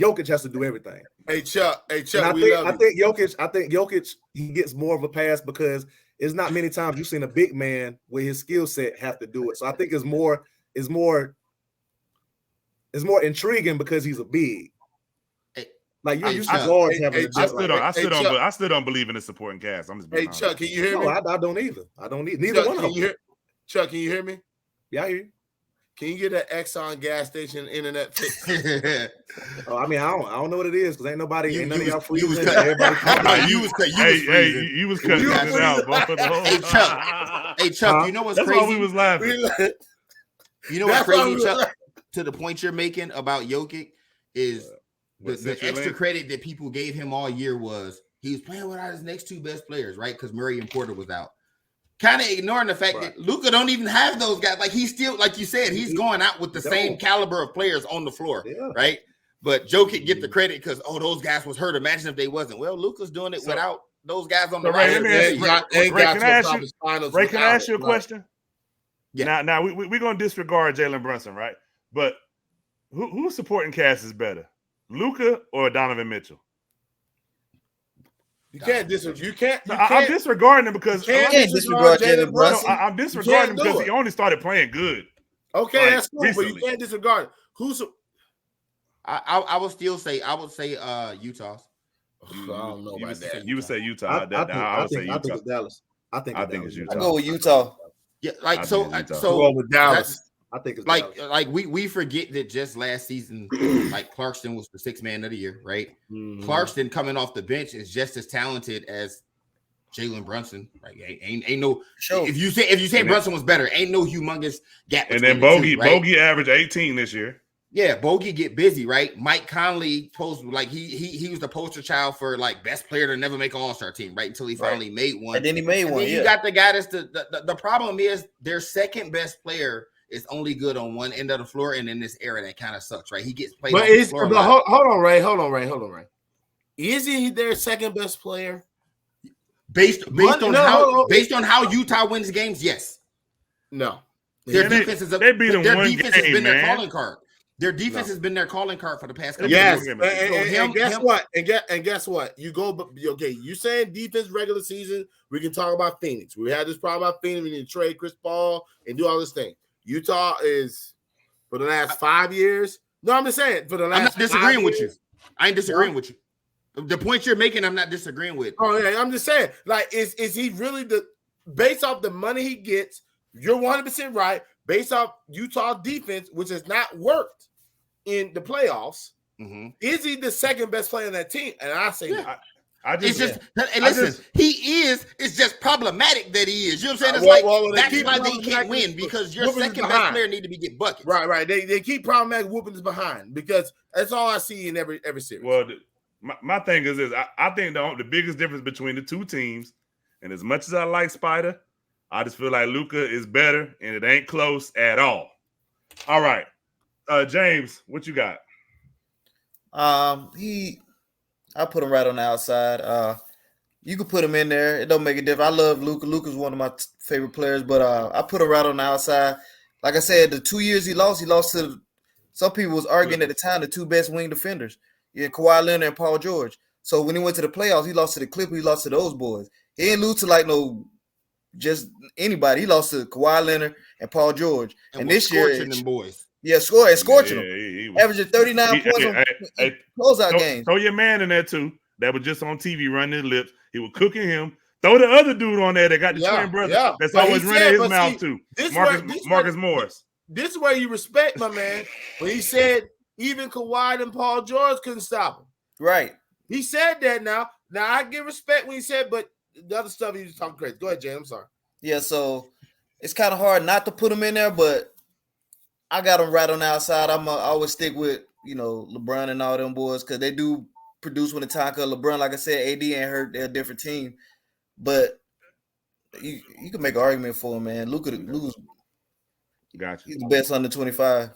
Jokic has to do everything. Hey Chuck, I think Jokic he gets more of a pass because it's not many times you've seen a big man with his skill set have to do it. So I think it's more intriguing because he's a big. Like you're used to guards having. I still don't believe in the supporting cast. I'm just being honest. Chuck, can you hear me? No, I don't either. I don't need neither one of them. Chuck, can you hear me? Yeah, I hear you. Can you get an Exxon gas station internet fix? I mean, I don't know what it is because ain't none of y'all freezing. You was cutting it out, but Hey Chuck, you know what's crazy? That's why we was laughing. You know what's crazy, Chuck? To the point you're making about Jokic is the extra credit that people gave him all year was he was playing without his next two best players, right? Because Murray and Porter was out. Kind of ignoring the fact that Luka don't even have those guys. Like he's still, like you said, he's going out with the same caliber of players on the floor, right? But Jokic get the credit because those guys was hurt. Imagine if they wasn't. Well, Luka's doing it without those guys on the roster. Ray, can I ask you a question? Yeah. Now we're gonna disregard Jalen Brunson, right? But who's supporting cast is better, Luka or Donovan Mitchell? You can't disregard. I'm disregarding him because Jalen Brunson. I'm disregarding him because he only started playing good. Okay, that's cool, recently. But you can't disregard. I would say Utah's. I don't know about that. You would say Utah. I would say Utah. I think it's Dallas. I think it's Utah. I go with Utah. Yeah, like so with Dallas. I think it's like we forget that just last season, like Clarkson was the sixth man of the year, right? Mm-hmm. Clarkson coming off the bench is just as talented as Jalen Brunson. Like ain't no if you say Brunson was better, ain't no humongous gap. And then Bogey averaged 18 this year. Yeah, Bogey get busy, right? Mike Conley he was the poster child for like best player to never make an all-star team, right? Until he finally made one. And then he made one. Then you got the guy that's the problem is their second best player is only good on one end of the floor, and in this era that kind of sucks, right? He gets played. But hold on, Ray. Is he their second best player? Based on how Utah wins games, yes. No. Their defense has been their calling card. Their defense has been their calling card for the past couple years. And guess what? You go, okay, you saying defense regular season, we can talk about Phoenix. We had this problem about Phoenix. We need to trade Chris Paul and do all this thing. Utah is for the last 5 years. No, I'm just saying for the last. I'm not disagreeing with you. I ain't disagreeing with you. The point you're making, I'm not disagreeing with. Oh yeah, I'm just saying. Like, is he really based off the money he gets? You're 100% right. Based off Utah defense, which has not worked in the playoffs, is he the second best player on that team? And I say, he is. It's just problematic that he is. You know what I'm saying? That's why they can't win because your second best player need to be getting buckets. Right. They keep problematic whooping us behind because that's all I see in every series. Well, my thing is this: I think the biggest difference between the two teams, and as much as I like Spider, I just feel like Luka is better, and it ain't close at all. All right, James, what you got? I put him right on the outside. You could put him in there. It don't make a difference. I love Luka. Luka's one of my favorite players, but I put him right on the outside. Like I said, the 2 years he lost to some people was arguing at the time the two best wing defenders. Yeah, Kawhi Leonard and Paul George. So when he went to the playoffs, he lost to the Clippers. He lost to those boys. He didn't lose to just anybody. He lost to Kawhi Leonard and Paul George. And this year, them boys. Yeah, scorching them. He averaging 39 points on closeout games. Throw your man in there too. That was just on TV running his lips. He was cooking him. Throw the other dude on there that got the twin brother. That's always running his mouth too. Marcus Morris. This is where you respect my man. When he said even Kawhi and Paul George couldn't stop him. Right. He said that now. Now, I give respect when he said, but the other stuff he was talking crazy. Go ahead, Jay. I'm sorry. Yeah, so it's kind of hard not to put him in there, but I got him right on the outside. I always stick with, LeBron and all them boys because they do produce when the time comes. LeBron, like I said, AD ain't hurt. They're a different team. But you can make an argument for him, man. Luka's Gotcha. He's the best under 25.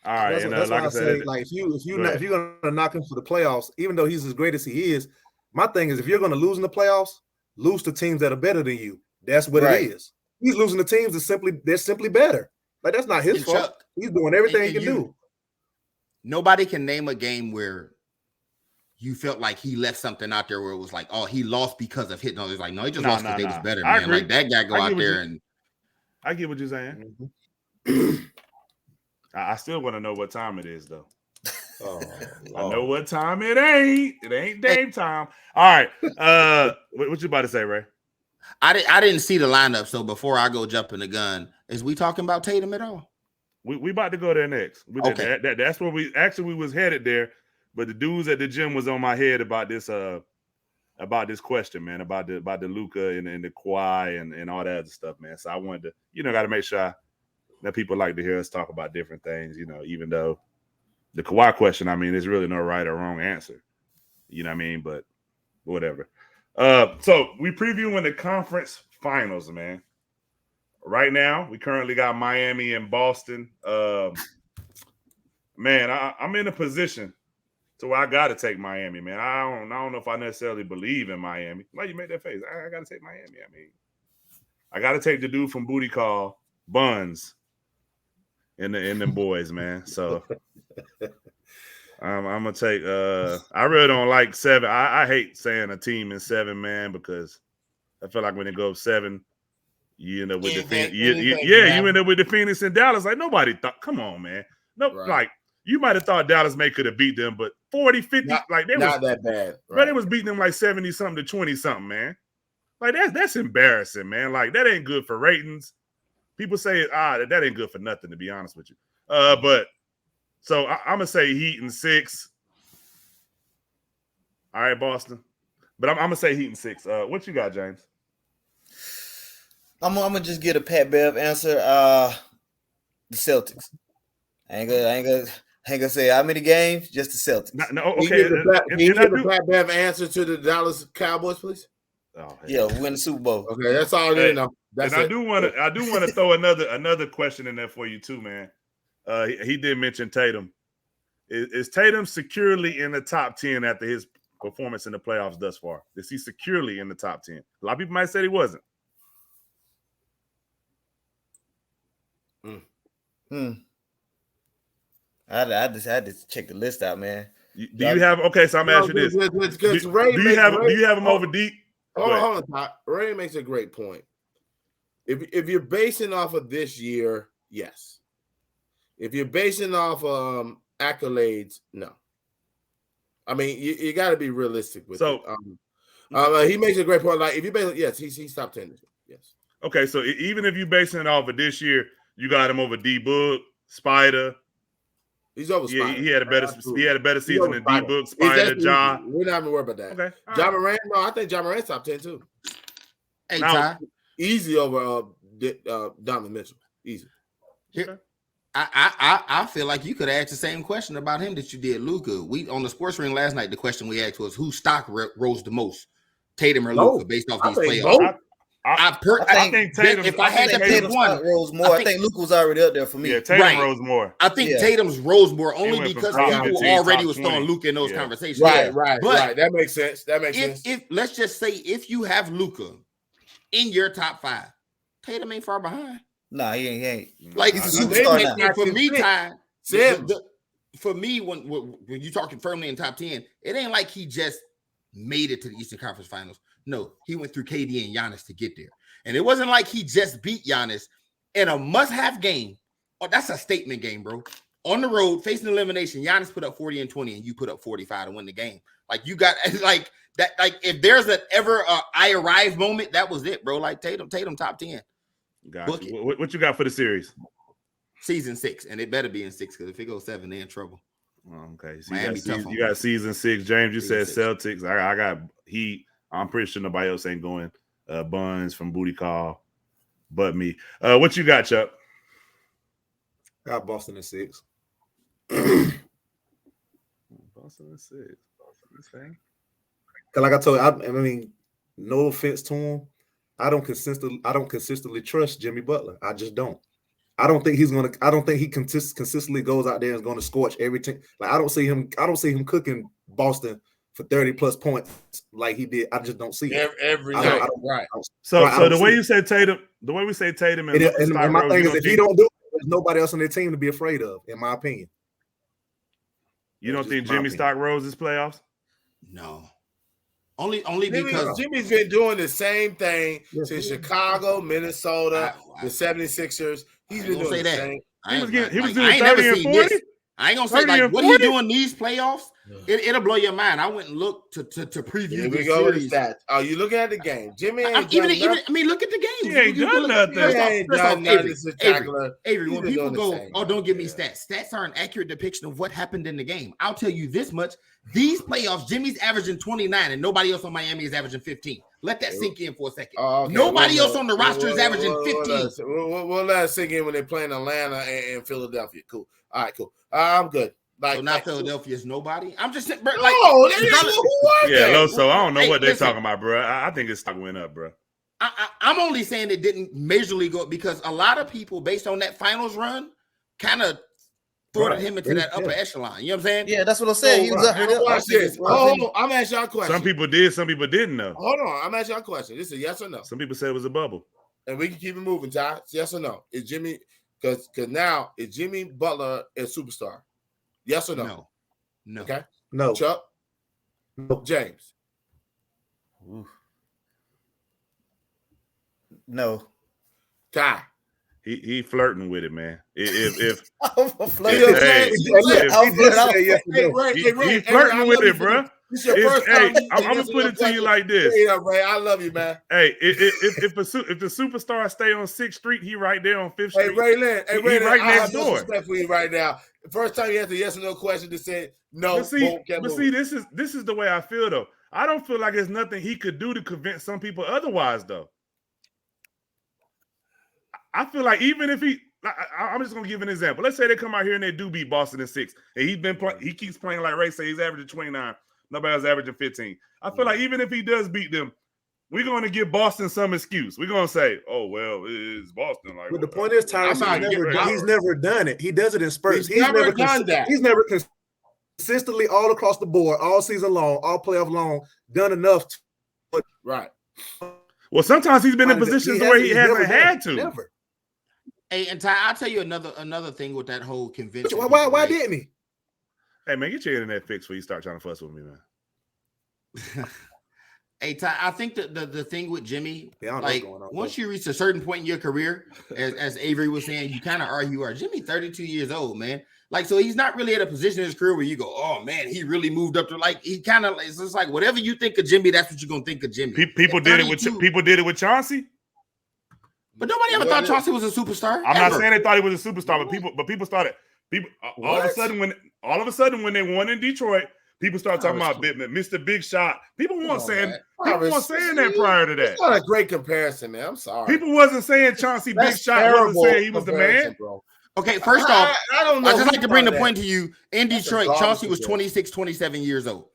All right, that's why I say, like, if you're gonna knock him for the playoffs, even though he's as great as he is, my thing is if you're gonna lose in the playoffs, lose to teams that are better than you. That's what it is. He's losing to teams they're simply better. Like, that's not his fault. Chuck, he's doing everything he can do. Nobody can name a game where you felt like he left something out there where it was like, oh, he lost because of hitting. No, it's like, no, he just lost because they was better, man. Like, that guy go out there and I get what you're saying. I still want to know what time it is, though. I know what time it ain't. It ain't Dame time. All right. What you about to say, Ray? I didn't see the lineup, so before I go jumping the gun, is we talking about Tatum at all? We about to go there next. Okay. That's where we was headed there, but the dudes at the gym was on my head about this question, man, about the Luka and the Kawhi and all that other stuff, man. So I wanted to, got to make sure that people like to hear us talk about different things, even though the Kawhi question, I mean, there's really no right or wrong answer. You know what I mean? But whatever. So we previewing the conference finals, man. Right now, we currently got Miami and Boston. Man, I'm in a position to where I got to take Miami, man. I don't know if I necessarily believe in Miami. Why you make that face? I got to take Miami. I mean, I got to take the dude from Booty Call, Buns, and them boys, man. So I'm gonna take. I really don't like 7. I hate saying a team in 7, man, because I feel like when it goes 7, you end up with you end up with the Phoenix and Dallas. Like, nobody thought. Come on, man. No, right. Like, you might have thought Dallas may could have beat them, but 40, 50, like they not that bad. Right. But they was beating them like 70 something to 20 something, man. Like that's embarrassing, man. Like, that ain't good for ratings. People say that ain't good for nothing, to be honest with you. But so I'm gonna say Heat in 6. All right, Boston. But I'm gonna say Heat in 6. What you got, James? I'm gonna just get a Pat Bev answer. The Celtics. I ain't gonna say how many games. Just the Celtics. No, okay. Can you give the Pat Bev answer to the Dallas Cowboys, please? Oh, yeah, win the Super Bowl. Okay, that's all I need to know. That's and I do want to throw another question in there for you too, man. He did mention Tatum. Is Tatum securely in the top 10 after his performance in the playoffs thus far? Is he securely in the top 10? A lot of people might say he wasn't. I just had to check the list out, man. Do you have? Okay, so I'm asking you this: Do you have him over deep? Hold on, Todd. Ray makes a great point. If you're basing off of this year, yes. If you're basing off accolades, no. I mean, you got to be realistic with it. He makes a great point. Like, if you base, yes, he's top 10 this year. Yes. Okay, so even if you're basing it off of this year, you got him over D Book, Spider. He's over Spider. He had a better season than D Book, Spider, Ja. We're not even worried about that. Okay. Ja Morant, no, I think Ja Morant's top 10 too. Hey, Ty. Easy over Donovan Mitchell. Easy. Here, I feel like you could ask the same question about him that you did Luka. We on the sports ring last night. The question we asked was whose stock rose the most, Tatum or Luka, based off these playoffs. I think Tatum. If I had to pick one, rose more. I think Luka was already up there for me. Yeah, Tatum rose more. I think Tatum's rose more only because people already was throwing Luka in those conversations. Right. That makes sense. If let's just say if you have Luka in your top 5, Tatum ain't far behind. Nah, he ain't. Like, he's a superstar now. For me, Ty, for me, when you're talking firmly in top 10, it ain't like he just made it to the Eastern Conference Finals. No, he went through KD and Giannis to get there. And it wasn't like he just beat Giannis in a must-have game. Oh, that's a statement game, bro. On the road, facing elimination, Giannis put up 40 and 20, and you put up 45 to win the game. Like, you got like that. Like, if there's ever I arrive moment, that was it, bro. Like, Tatum top 10. Got you. What you got for the series? Season 6, and it better be in 6 because if it goes 7, they're in trouble. Okay, so Miami you got season 6. James, you Season said 6. Celtics. I got Heat. I'm pretty sure nobody else ain't going. Buns from Booty Call, but me. What you got, Chuck? Got Boston in 6. Boston in 6. Okay. Cause like I told you, I mean, no offense to him, I don't consistently trust Jimmy Butler. I just don't. I don't think he consistently goes out there and is going to scorch every team. Like I don't see him cooking Boston for 30 plus points like he did. I just don't see it every night. Right. So the way you say Tatum, and my thing is if he don't do it, there's nobody else on their team to be afraid of, in my opinion. You don't think Jimmy Stock Rose this playoffs? No. Only because Jimmy's been doing the same thing since Chicago, Minnesota, the 76ers. He's been doing the same. He was doing 30 and 40. I ain't gonna say like what he doing these playoffs. It'll blow your mind. I went and looked to preview. Here we the go series. with that. Oh, you looking at the game? Jimmy ain't even I mean, look at the game. He ain't done nothing. He ain't done nothing spectacular. Avery, when people go, oh, don't give me stats. Stats are an accurate depiction of what happened in the game. I'll tell you this much: these playoffs, Jimmy's averaging 29, and nobody else on Miami is averaging 15. Let that sink in for a second. Okay. Nobody else on the roster is averaging 15. We'll let it sink in when they're playing Atlanta and Philadelphia. Cool. All right, cool. I'm good. So now Philadelphia is nobody. I'm just saying, bro. Who was yeah, so I don't know what they're talking about, bro. I think his stock went up, bro. I'm only saying it didn't majorly go because a lot of people, based on that finals run, kind of thwarted him into that upper echelon. You know what I'm saying? Yeah, that's what I'm saying. He was up. Watch this. Hold on. I'm asking y'all a question. Some people did, some people didn't know. Hold on. I'm asking y'all a question. This is yes or no. Some people said it was a bubble. And we can keep it moving, Ty. It's yes or no? Is Jimmy because now is Jimmy Butler a superstar? Yes or no? No. Okay. No. Chuck? No. James? Oof. No. Ty? He flirting with it, man. If I'm flirting with it, bro. This is your first time. I'm gonna put it to you like this. Yeah, Ray, I love you, man. Hey, if the superstar stay on 6th Street, he right there on 5th Street. Hey, Ray Lynn. Hey, Ray Lynn, right I next have no door. respect for you right now. The first time you answered a yes or no question to say no. But see, this is the way I feel though. I don't feel like there's nothing he could do to convince some people otherwise though. I feel like even if I'm just gonna give an example. Let's say they come out here and they do beat Boston in 6, and he keeps playing like Ray say he's averaging 29. Nobody else averaging 15. I feel like even if he does beat them, we're going to give Boston some excuse. We're going to say, "Oh well, it's Boston." Like, but the point is, Tyrese, he's never done it. He does it in spurts. He's never done that. He's never consistently all across the board, all season long, all playoff long, done enough. Right. Well, sometimes he's been in positions where he hasn't had to. Never. Hey, and Ty, I'll tell you another thing with that whole convention. Why didn't he? Hey man, get your internet fixed before you start trying to fuss with me, man. Hey Ty, I think the thing with Jimmy, like once you reach a certain point in your career, as Avery was saying, you kind of are. Jimmy 32 years old, man. Like, so he's not really at a position in his career where you go, oh man, he really moved up to like he kind of it's just like whatever you think of Jimmy, that's what you're gonna think of Jimmy. People did it with Chauncey. But nobody ever thought Chauncey was a superstar. I'm not saying they thought he was a superstar, but people started. All of a sudden when they won in Detroit, people start talking about Mr. Big Shot. People weren't saying that prior to that. It's not a great comparison, man. I'm sorry. People wasn't saying Chauncey Big Shot wasn't saying he was the man. Bro. Okay, first off, I don't know. I just like to bring the point to you. In Detroit, Chauncey was 26, 27 years old.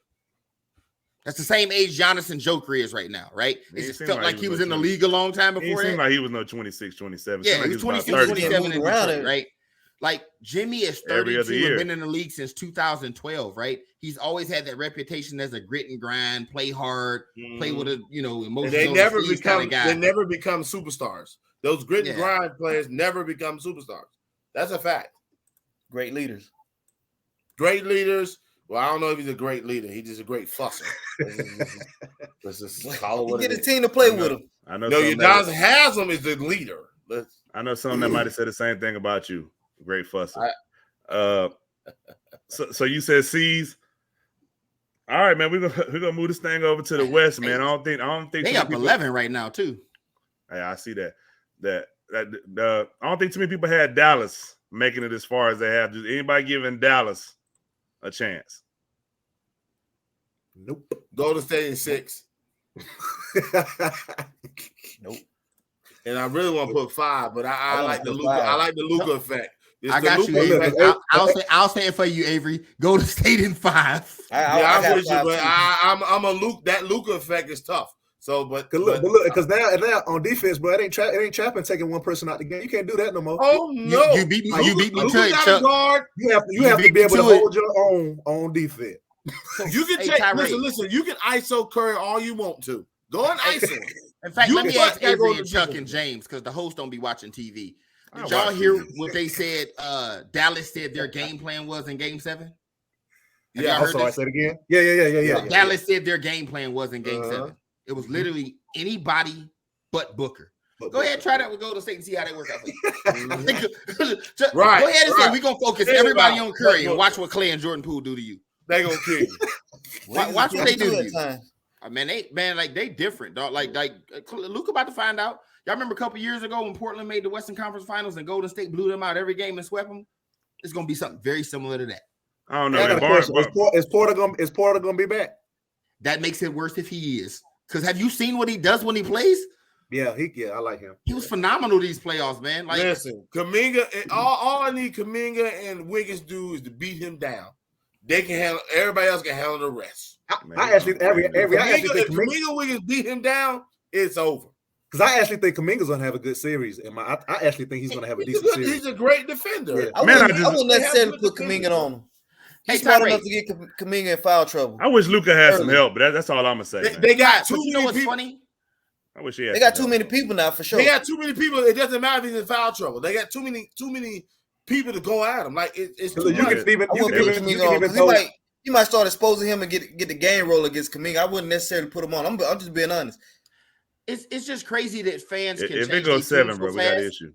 That's the same age Giannis and Joker is right now, right? It just felt like he was in the league a long time before that. It seemed like he was no 26, 27. Yeah, he was 26, 27 in Detroit, right? Like Jimmy is 32 and been in the league since 2012, right? He's always had that reputation as a grit and grind, play hard, play with a emotional. They never become superstars. Those grit and grind players never become superstars. That's a fact. Great leaders. Well, I don't know if he's a great leader. He's just a great fusser. Let's just call it what get a team to play with him. I know. No, Udonis Haslam is the leader. I know someone that might have said the same thing about you. Great fusser. So you said C's. All right, man. We're gonna move this thing over to the West, man. I don't think they up 11 right now too. Hey, I see that. I don't think too many people had Dallas making it as far as they have. Does anybody giving Dallas a chance? Nope. Golden State in 6. Nope. And I really want to put 5, but I like the Luka. I like the Luka effect. I got you, Avery. I'll say it for you, Avery. Golden State in 5. I'm with you, but I'm a Luke. That Luka effect is tough. So, but look, because now on defense, bro, it ain't trapping taking one person out the game. You can't do that no more. Oh no, you beat me to it, Chuck. Guard. You have to be able to hold your own on defense. You can take listen. You can ISO Curry all you want to. Go and ISO. In fact, let me ask Avery and Chuck and James because the hosts don't be watching TV. Did y'all hear what they said? Dallas said their game plan was in Game 7. Yeah, I said again. Yeah. Dallas said their game plan was in Game 7. It was literally anybody but Booker. Go ahead, try that with Golden State and see how they work out for you. Go ahead and say we're gonna focus everybody on Curry and watch what Clay and Jordan Poole do to you. They gonna kill you. Watch what they do to you. They different, dog. Like Luke about to find out. Y'all remember a couple years ago when Portland made the Western Conference Finals and Golden State blew them out every game and swept them? It's gonna be something very similar to that. I don't know. Is Porter gonna be back? That makes it worse if he is. Because have you seen what he does when he plays? Yeah, I like him. He was phenomenal these playoffs, man. Like, listen, Kuminga, all I need Kuminga and Wiggins do is to beat him down. They can handle. Everybody else can handle the rest. I actually think Kuminga Wiggins beat him down, it's over. Because I actually think Kuminga's gonna have a good series. I actually think he's gonna have a decent series. He's a great defender. Yeah. I wouldn't necessarily put Kuminga on him. He's smart enough to get Kuminga in foul trouble. I wish Luka had some help, but that's all I'm gonna say. They got too many people. Funny? I wish he had. They got too many people now for sure. They got too many people. It doesn't matter if he's in foul trouble. They got too many people to go at him. Like it's too much. You might start exposing him and get the game roll against Kuminga. I wouldn't necessarily put him on. I'm just being honest. It's just crazy that fans can. If change it goes 7, bro, so we got an issue.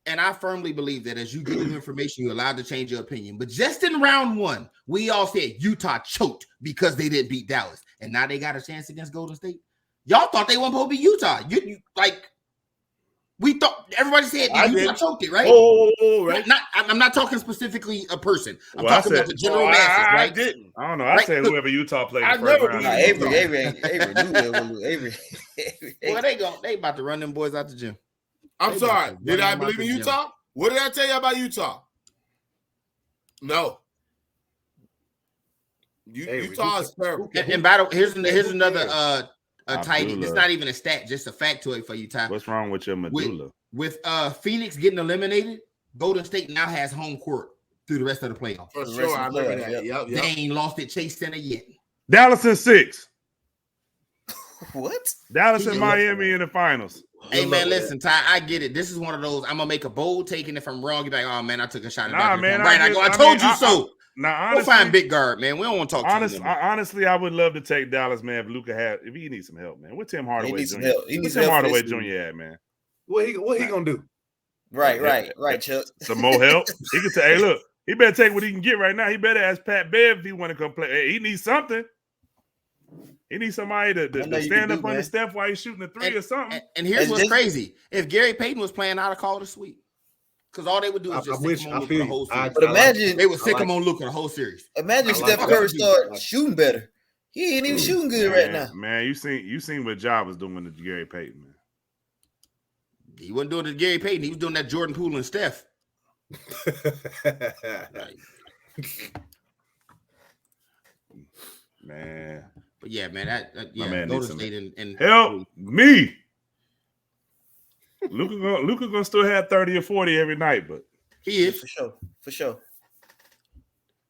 And I firmly believe that as you get new information, you're allowed to change your opinion. But just in round 1, we all said Utah choked because they didn't beat Dallas. And now they got a chance against Golden State. Y'all thought they weren't supposed to beat Utah. We thought everybody said Utah choked it, right? Right. I'm not talking specifically a person. I'm talking about the general masses, right? I didn't. I don't know. I said whoever Utah played. I never round. Avery. Well, they about to run them boys out the gym. I'm sorry. Did I believe in Utah? What did I tell you about Utah? No. Utah is terrible. And battle. Here's another tight. It's not even a stat, just a factoid for you, Ty. What's wrong with your medulla? With Phoenix getting eliminated, Golden State now has home court through the rest of the playoffs. For sure, I remember that. Yep. They ain't lost at Chase Center yet. Dallas in 6. What? Dallas and Miami in the finals. Hey man, listen, Ty, I get it. This is one of those. I'm gonna make a bold take, and if I'm wrong, you're like, "Oh man, I took a shot at that." Man, right? I told you so. Now, honestly, go find big guard, man. We don't want to talk. Honestly, I would love to take Dallas, man. If he needs some help, man. What Tim Hardaway Jr. What's Tim Hardaway Jr. at, man? What he gonna do? Right, Chuck. Some more help. He can say, "Hey, look, he better take what he can get right now. He better ask Pat Bev if he want to come play. Hey, he needs something. He needs somebody to stand up under Steph while he's shooting a 3 or something." And here's what's crazy: if Gary Payton was playing, I'd have called a sweep. Because all they would do is just stick him on Luka the whole series. But imagine they would stick him on Luka the whole series. Imagine Steph Curry start shooting better. He ain't even shooting good right now. Man, you seen what Ja was doing to Gary Payton, man. He wasn't doing it to Gary Payton. He was doing that Jordan Poole and Steph. Man. But yeah, man, Golden State and help me. Luka gonna still have 30 or 40 every night, but he is for sure.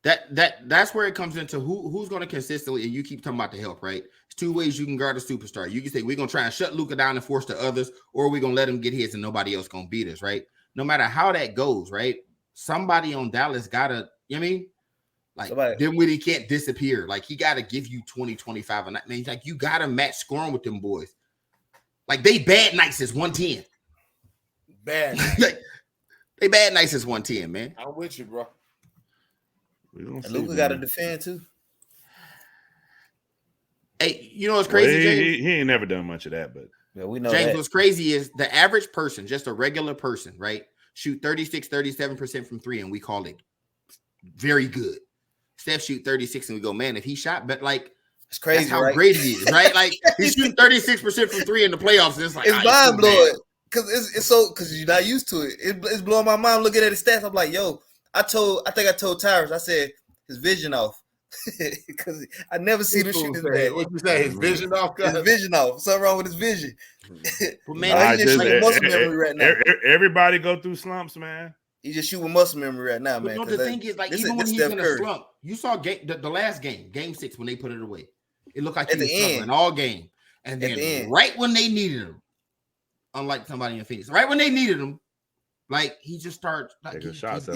That's where it comes into who's going to consistently. And you keep talking about the help, right? It's 2 ways you can guard a superstar. You can say we're gonna try and shut Luka down and force the others, or we're gonna let him get his and nobody else gonna beat us, right? No matter how that goes, right? Somebody on Dallas gotta, you know what I mean? Like Dinwiddie can't disappear. Like he gotta give you 20, 25 a night. Man, like you gotta match scoring with them boys. Like they bad nights is 110. Bad. They bad nights is 110, man. I'm with you, bro. And Luka got to defend too. Hey, you know what's crazy, Jay? He ain't never done much of that, but Yeah, we know James, that. what's crazy is the average person, just a regular person, right? Shoot 36, 37% from 3, and we call it very good. Steph shoot 36, and we go, man, if he shot, but like, it's crazy, that's how right? great he is, right? Like, he's shooting 36% from 3 in the playoffs, and it's like, it's mind blowing because you're not used to it. It's blowing my mind looking at his stats. I'm like, yo, I think I told Tyrus, I said his vision off because I never see him shoot his bad. What you say? His vision off? His vision off. Something wrong with his vision. But man, he's just shooting muscle memory right now. Everybody go through slumps, man. He's just shooting muscle memory right now, man. But the thing is, like, even when he's in a slump, you saw the last game 6 when they put it away. It looked like he was struggling all game. And then right when they needed him, unlike somebody in Phoenix, right when they needed him, like, he just starts like shots.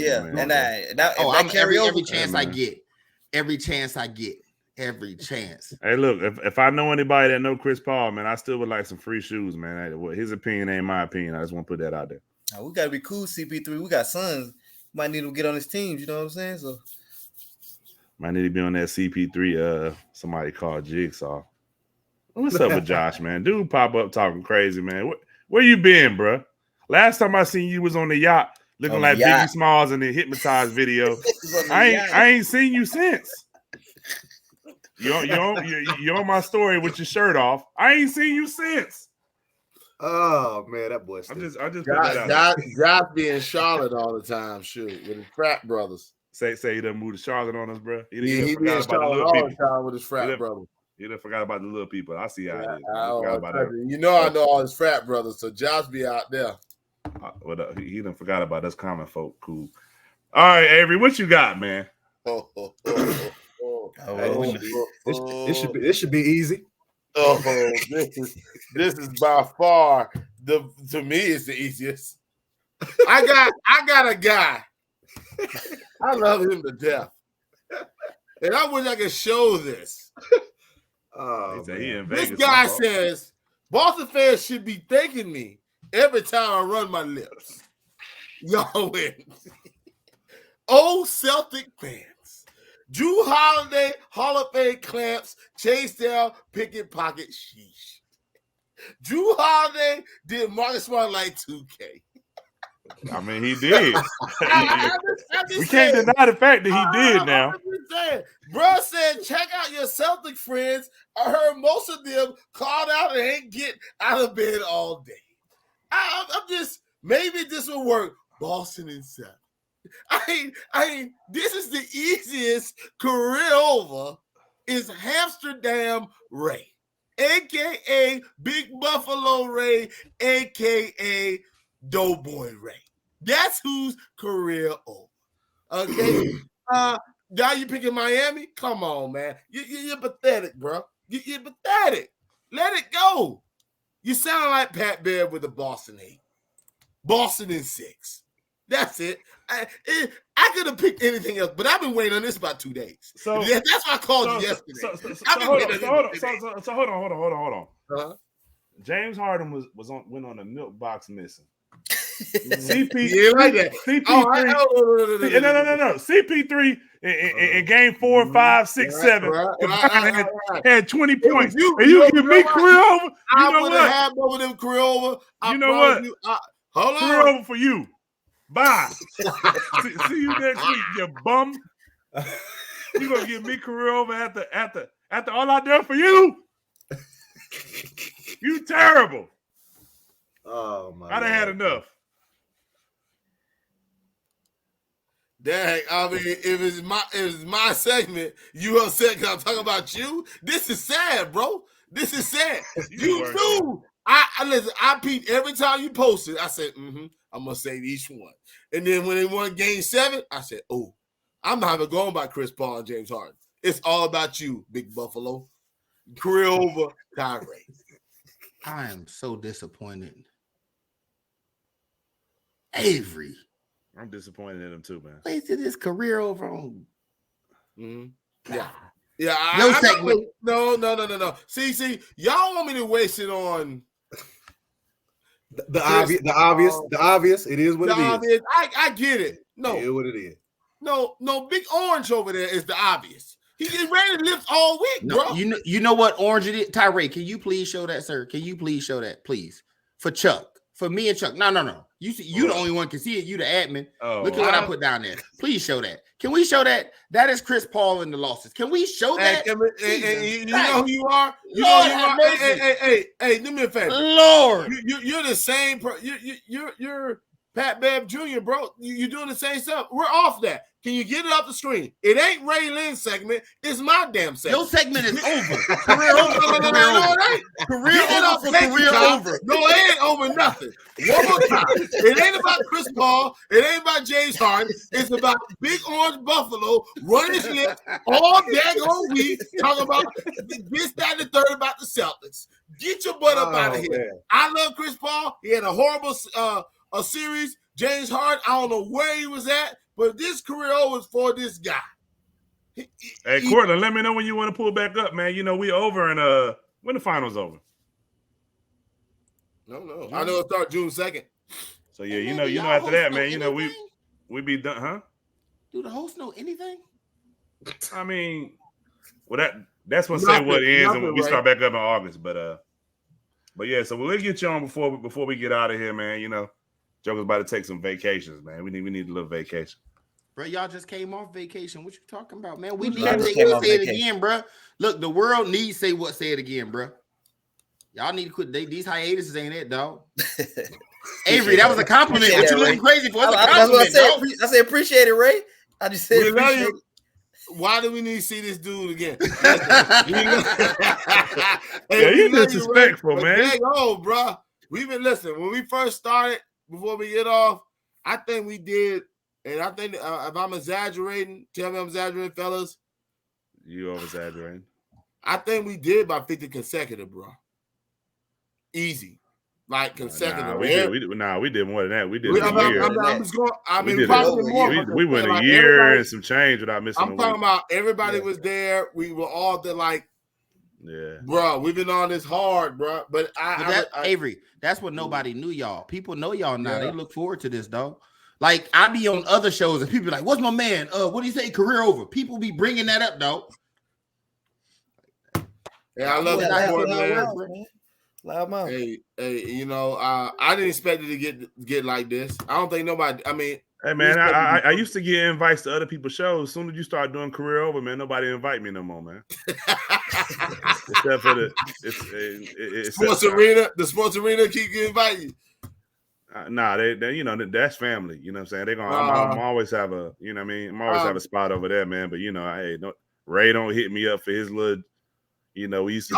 Every chance I get. Every chance. Hey, look, if I know anybody that know Chris Paul, man, I still would like some free shoes, man. His opinion ain't my opinion. I just want to put that out there. Now, we gotta be cool, CP3. We got sons. Might need to get on his teams. You know what I'm saying? So might need to be on that CP3. Somebody called Jigsaw. What's up with Josh, man? Dude, pop up talking crazy, man. Where you been, bro? Last time I seen you was on the yacht, looking like Biggie Smalls in the Hypnotized video. I ain't seen you since. You're on my story with your shirt off. I ain't seen you since. Oh man, that boy. I just put that out. Josh be in Charlotte all the time, shoot, with his frat brothers. Say he done moved to Charlotte on us, bro. He be in Charlotte all the time with his frat brothers. He done forgot about the little people. I see how it is. You know I know all his frat brothers, so Josh be out there. He done forgot about us common folk. Cool. All right, Avery, what you got, man? It should be easy. This is by far to me it's the easiest. I got a guy. I love him to death, and I wish I could show this. This guy says Boston fans should be thanking me every time I run my lips. Y'all win. Old Celtic fans. Drew Holiday, Hall of Fame clamps, Chase Down, Picket Pocket, sheesh. Drew Holiday did Marcus Smart like 2K. I mean, he did. We can't deny the fact that he did now. Bro said, check out your Celtic friends. I heard most of them called out and ain't get out of bed all day. I'm just, maybe this will work. Boston and 7. I mean, this is the easiest career over is Amsterdam Ray, a.k.a. Big Buffalo Ray, a.k.a. Doughboy Ray. That's whose career over. Okay? Now you picking Miami? Come on, man. You're pathetic, bro. You're pathetic. Let it go. You sound like Pat Bear with the Boston 8. Boston in 6. That's it. I could have picked anything else, but I've been waiting on this about 2 days. So that's why I called you yesterday. So hold on. Uh-huh. James Harden went on a milk box missing. CP3 like that. No. CP3 in game 4, 5, 6, 7 had 20 points. And you give me career over. I would have had both of them career over. You know what? Hold on. Career over for you. Bye. see you next week, you bum. You gonna give me career over after all I done for you? You terrible. Oh my! I done had enough. Dang, I mean, if it's my segment, you upset because I'm talking about you. This is sad, bro. This is sad. You too. Listen. I peeped every time you posted. I said, I'm gonna save each one. And then when they won game 7, I said, oh, I'm not even going by Chris Paul and James Harden. It's all about you, Big Buffalo. Career over, Kyrie. I am so disappointed. Avery. I'm disappointed in him too, man. Wasted his career over on. Yeah. No. See, y'all want me to waste it on the obvious. It is what it is. I get it. No, it is what it is. No, Big Orange over there is the obvious. He get ready to lift all week, bro. You know what orange it is? Tyree, can you please show that, sir? Can you please show that, please? For Chuck. For me and Chuck. No. You the only one can see it. You the admin. Look at what I put down there. Please show that. Can we show that? That is Chris Paul in the losses. Can we show that? You know who you are? You know who you are? Hey, do me a favor. Lord. You're the same. You're Pat Bev Jr., bro. You're doing the same stuff. We're off that. Can you get it off the screen? It ain't Ray Lynn's segment. It's my damn segment. Your segment is over. Career over. Career over. No, it ain't over nothing. One more time. It ain't about Chris Paul. It ain't about James Harden. It's about Big Orange Buffalo running his lips all daggone week talking about this, that, and the third about the Celtics. Get your butt up out of here. Man. I love Chris Paul. He had a horrible a series. James Harden, I don't know where he was at, but this career over for this guy. Hey, Cortland, let me know when you want to pull back up, man. You know, we over and when the finals over. No. I know it start June 2nd. So yeah, you know after that, man, you know, we be done, huh? Do the hosts know anything? I mean, well that's when say what ends and we start back up in August. But yeah, so we'll get you on before we get out of here, man. You know, Joker's about to take some vacations, man. We need a little vacation. Bro, y'all just came off vacation. What you talking about, man? We need to say it again, bro. Look, the world needs say it again, bro. Y'all need to quit. These hiatuses ain't it, dog. Avery, that was a compliment. What you looking crazy for? It's a compliment, dog. I said appreciate it, Ray. I just said appreciate it. Why do we need to see this dude again? You disrespectful, man. Oh, bro. We've been listening. When we first started, before we get off, I think we did, and I think if I'm exaggerating, tell me I'm exaggerating, fellas. You over-exaggerating. I think we did about 50 consecutive, bro. Easy. Like consecutive. We did more than that. We did a year. We went a year and some change without missing I'm talking about everybody was there. We were all there like, bro, we've been on this hard, bro. But Avery, that's what nobody knew, y'all. People know y'all now. They look forward to this, dog. Like, I be on other shows and people be like, what's my man? What do you say? Career over. People be bringing that up, dog. Yeah, I love that. Loud mouth. Hey, you know, I didn't expect it to get like this. I don't think nobody. I mean, hey man, I used to get invites to other people's shows. As soon as you start doing career over, man, nobody invite me no more, man. Except for the sports arena. The sports arena keep inviting you. Nah, they you know that's family. You know what I'm saying? They're gonna. I'm always have a. You know what I mean? I'm always have a spot over there, man. But you know, hey, Ray don't hit me up for his little. You know, we used to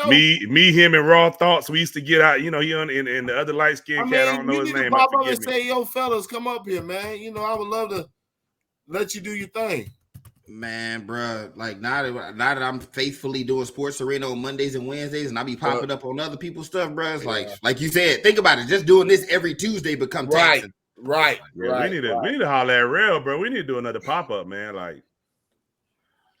me, him, and Raw Thoughts. We used to get out. You know, he and the other light skinned cat. I don't know his name. Pop up and say, "Yo, fellas, come up here, man." You know, I would love to let you do your thing, man, bro. Like now that I'm faithfully doing Sports Arena on Mondays and Wednesdays, and I be popping up on other people's stuff, bro. It's like you said, think about it. Just doing this every Tuesday become taxing. Right. We need to holler at Rail, bro. We need to do another pop up, man. Like.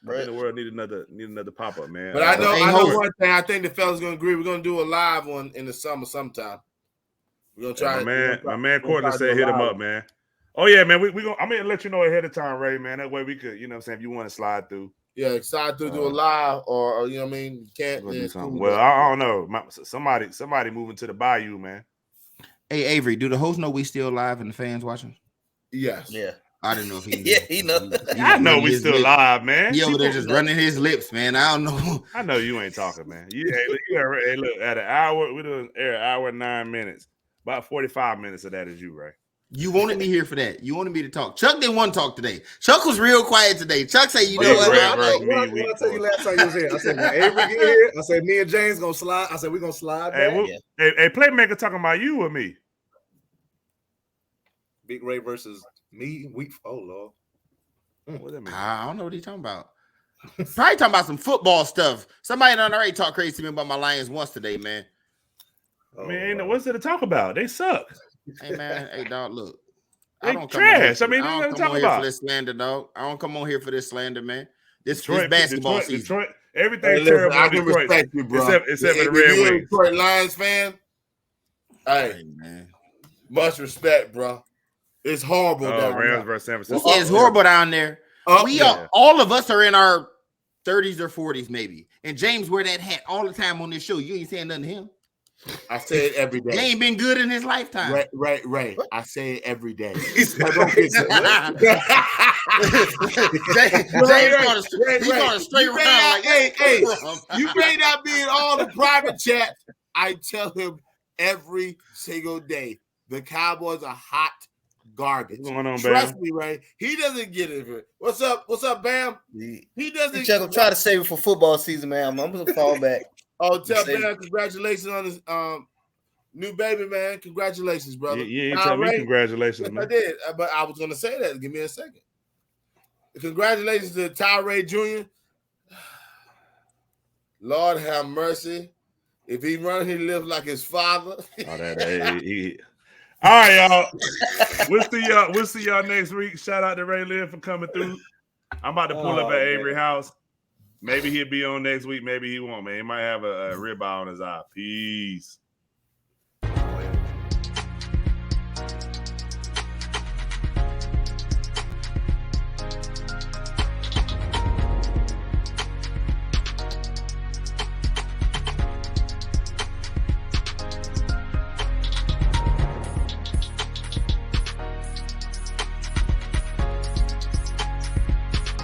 I think the world need another pop up, man. But I know one thing. I think the fellas gonna agree. We're gonna do a live one in the summer sometime. We're gonna try. My man Courtney said hit him up, man. Oh yeah, man. We gonna. I'm gonna let you know ahead of time, Ray, man. That way we could, you know what I'm saying, if you want to slide through. Yeah, slide through, do a live, or you know what I mean. You can't. Do something. Well, I don't know. Somebody moving to the bayou, man. Hey Avery, do the host know we still live and the fans watching? Yes. Yeah. I didn't know if he. Yeah, he knows. I know we still live, man. He over there just running his lips, man. I don't know. I know you ain't talking, man. Look, at an hour, we're doing an hour and 9 minutes. About 45 minutes of that is you, Ray. You wanted me here for that. You wanted me to talk. Chuck didn't want to talk today. Chuck was real quiet today. Chuck said, "You know what? What I tell you last time you was here? I said, when Avery get here, I said, me and James gonna slide. I said, we're gonna slide back. Hey, Playmaker talking about you or me? Big Ray versus me. Oh Lord. What that mean? I don't know what he's talking about. Probably talking about some football stuff. Somebody done already talked crazy to me about my Lions once today, man. I mean, what's there to talk about? They suck. Hey man, hey dog, look. They trash. I mean, I don't come on here for this slander, dog. I don't come on here for this slander, man. This basketball season. Detroit, everything's terrible. I can respect you, bro. Except for the Red Wings. Detroit Lions fan. Hey, man. Much respect, bro. It's horrible down Rams there. versus San Francisco. It's horrible down there. all of us are in our 30s or 40s, maybe. And James wear that hat all the time on this show. You ain't saying nothing to him. I say it every day. He ain't been good in his lifetime. Right. I say it every day. James on a straight round. Hey, you may not be in all the private chats. I tell him every single day, the Cowboys are hot garbage. What's going on, Trust Bam? me, Ray. He doesn't get it. What's up, Bam? He doesn't. I'm trying to save it for football season, man. I'm gonna fall back. Oh, tell Bam congratulations on his new baby, man. Congratulations, brother. You ain't tell me congratulations, yes, man. I did, but I was gonna say that. Give me a second. Congratulations to Tyree Jr. Lord have mercy. If he run, he lives like his father. All right, y'all. We'll see y'all next week. Shout out to Ray Lynn for coming through. I'm about to pull up at Avery House. Maybe he'll be on next week. Maybe he won't, man. He might have a ribeye on his eye. Peace.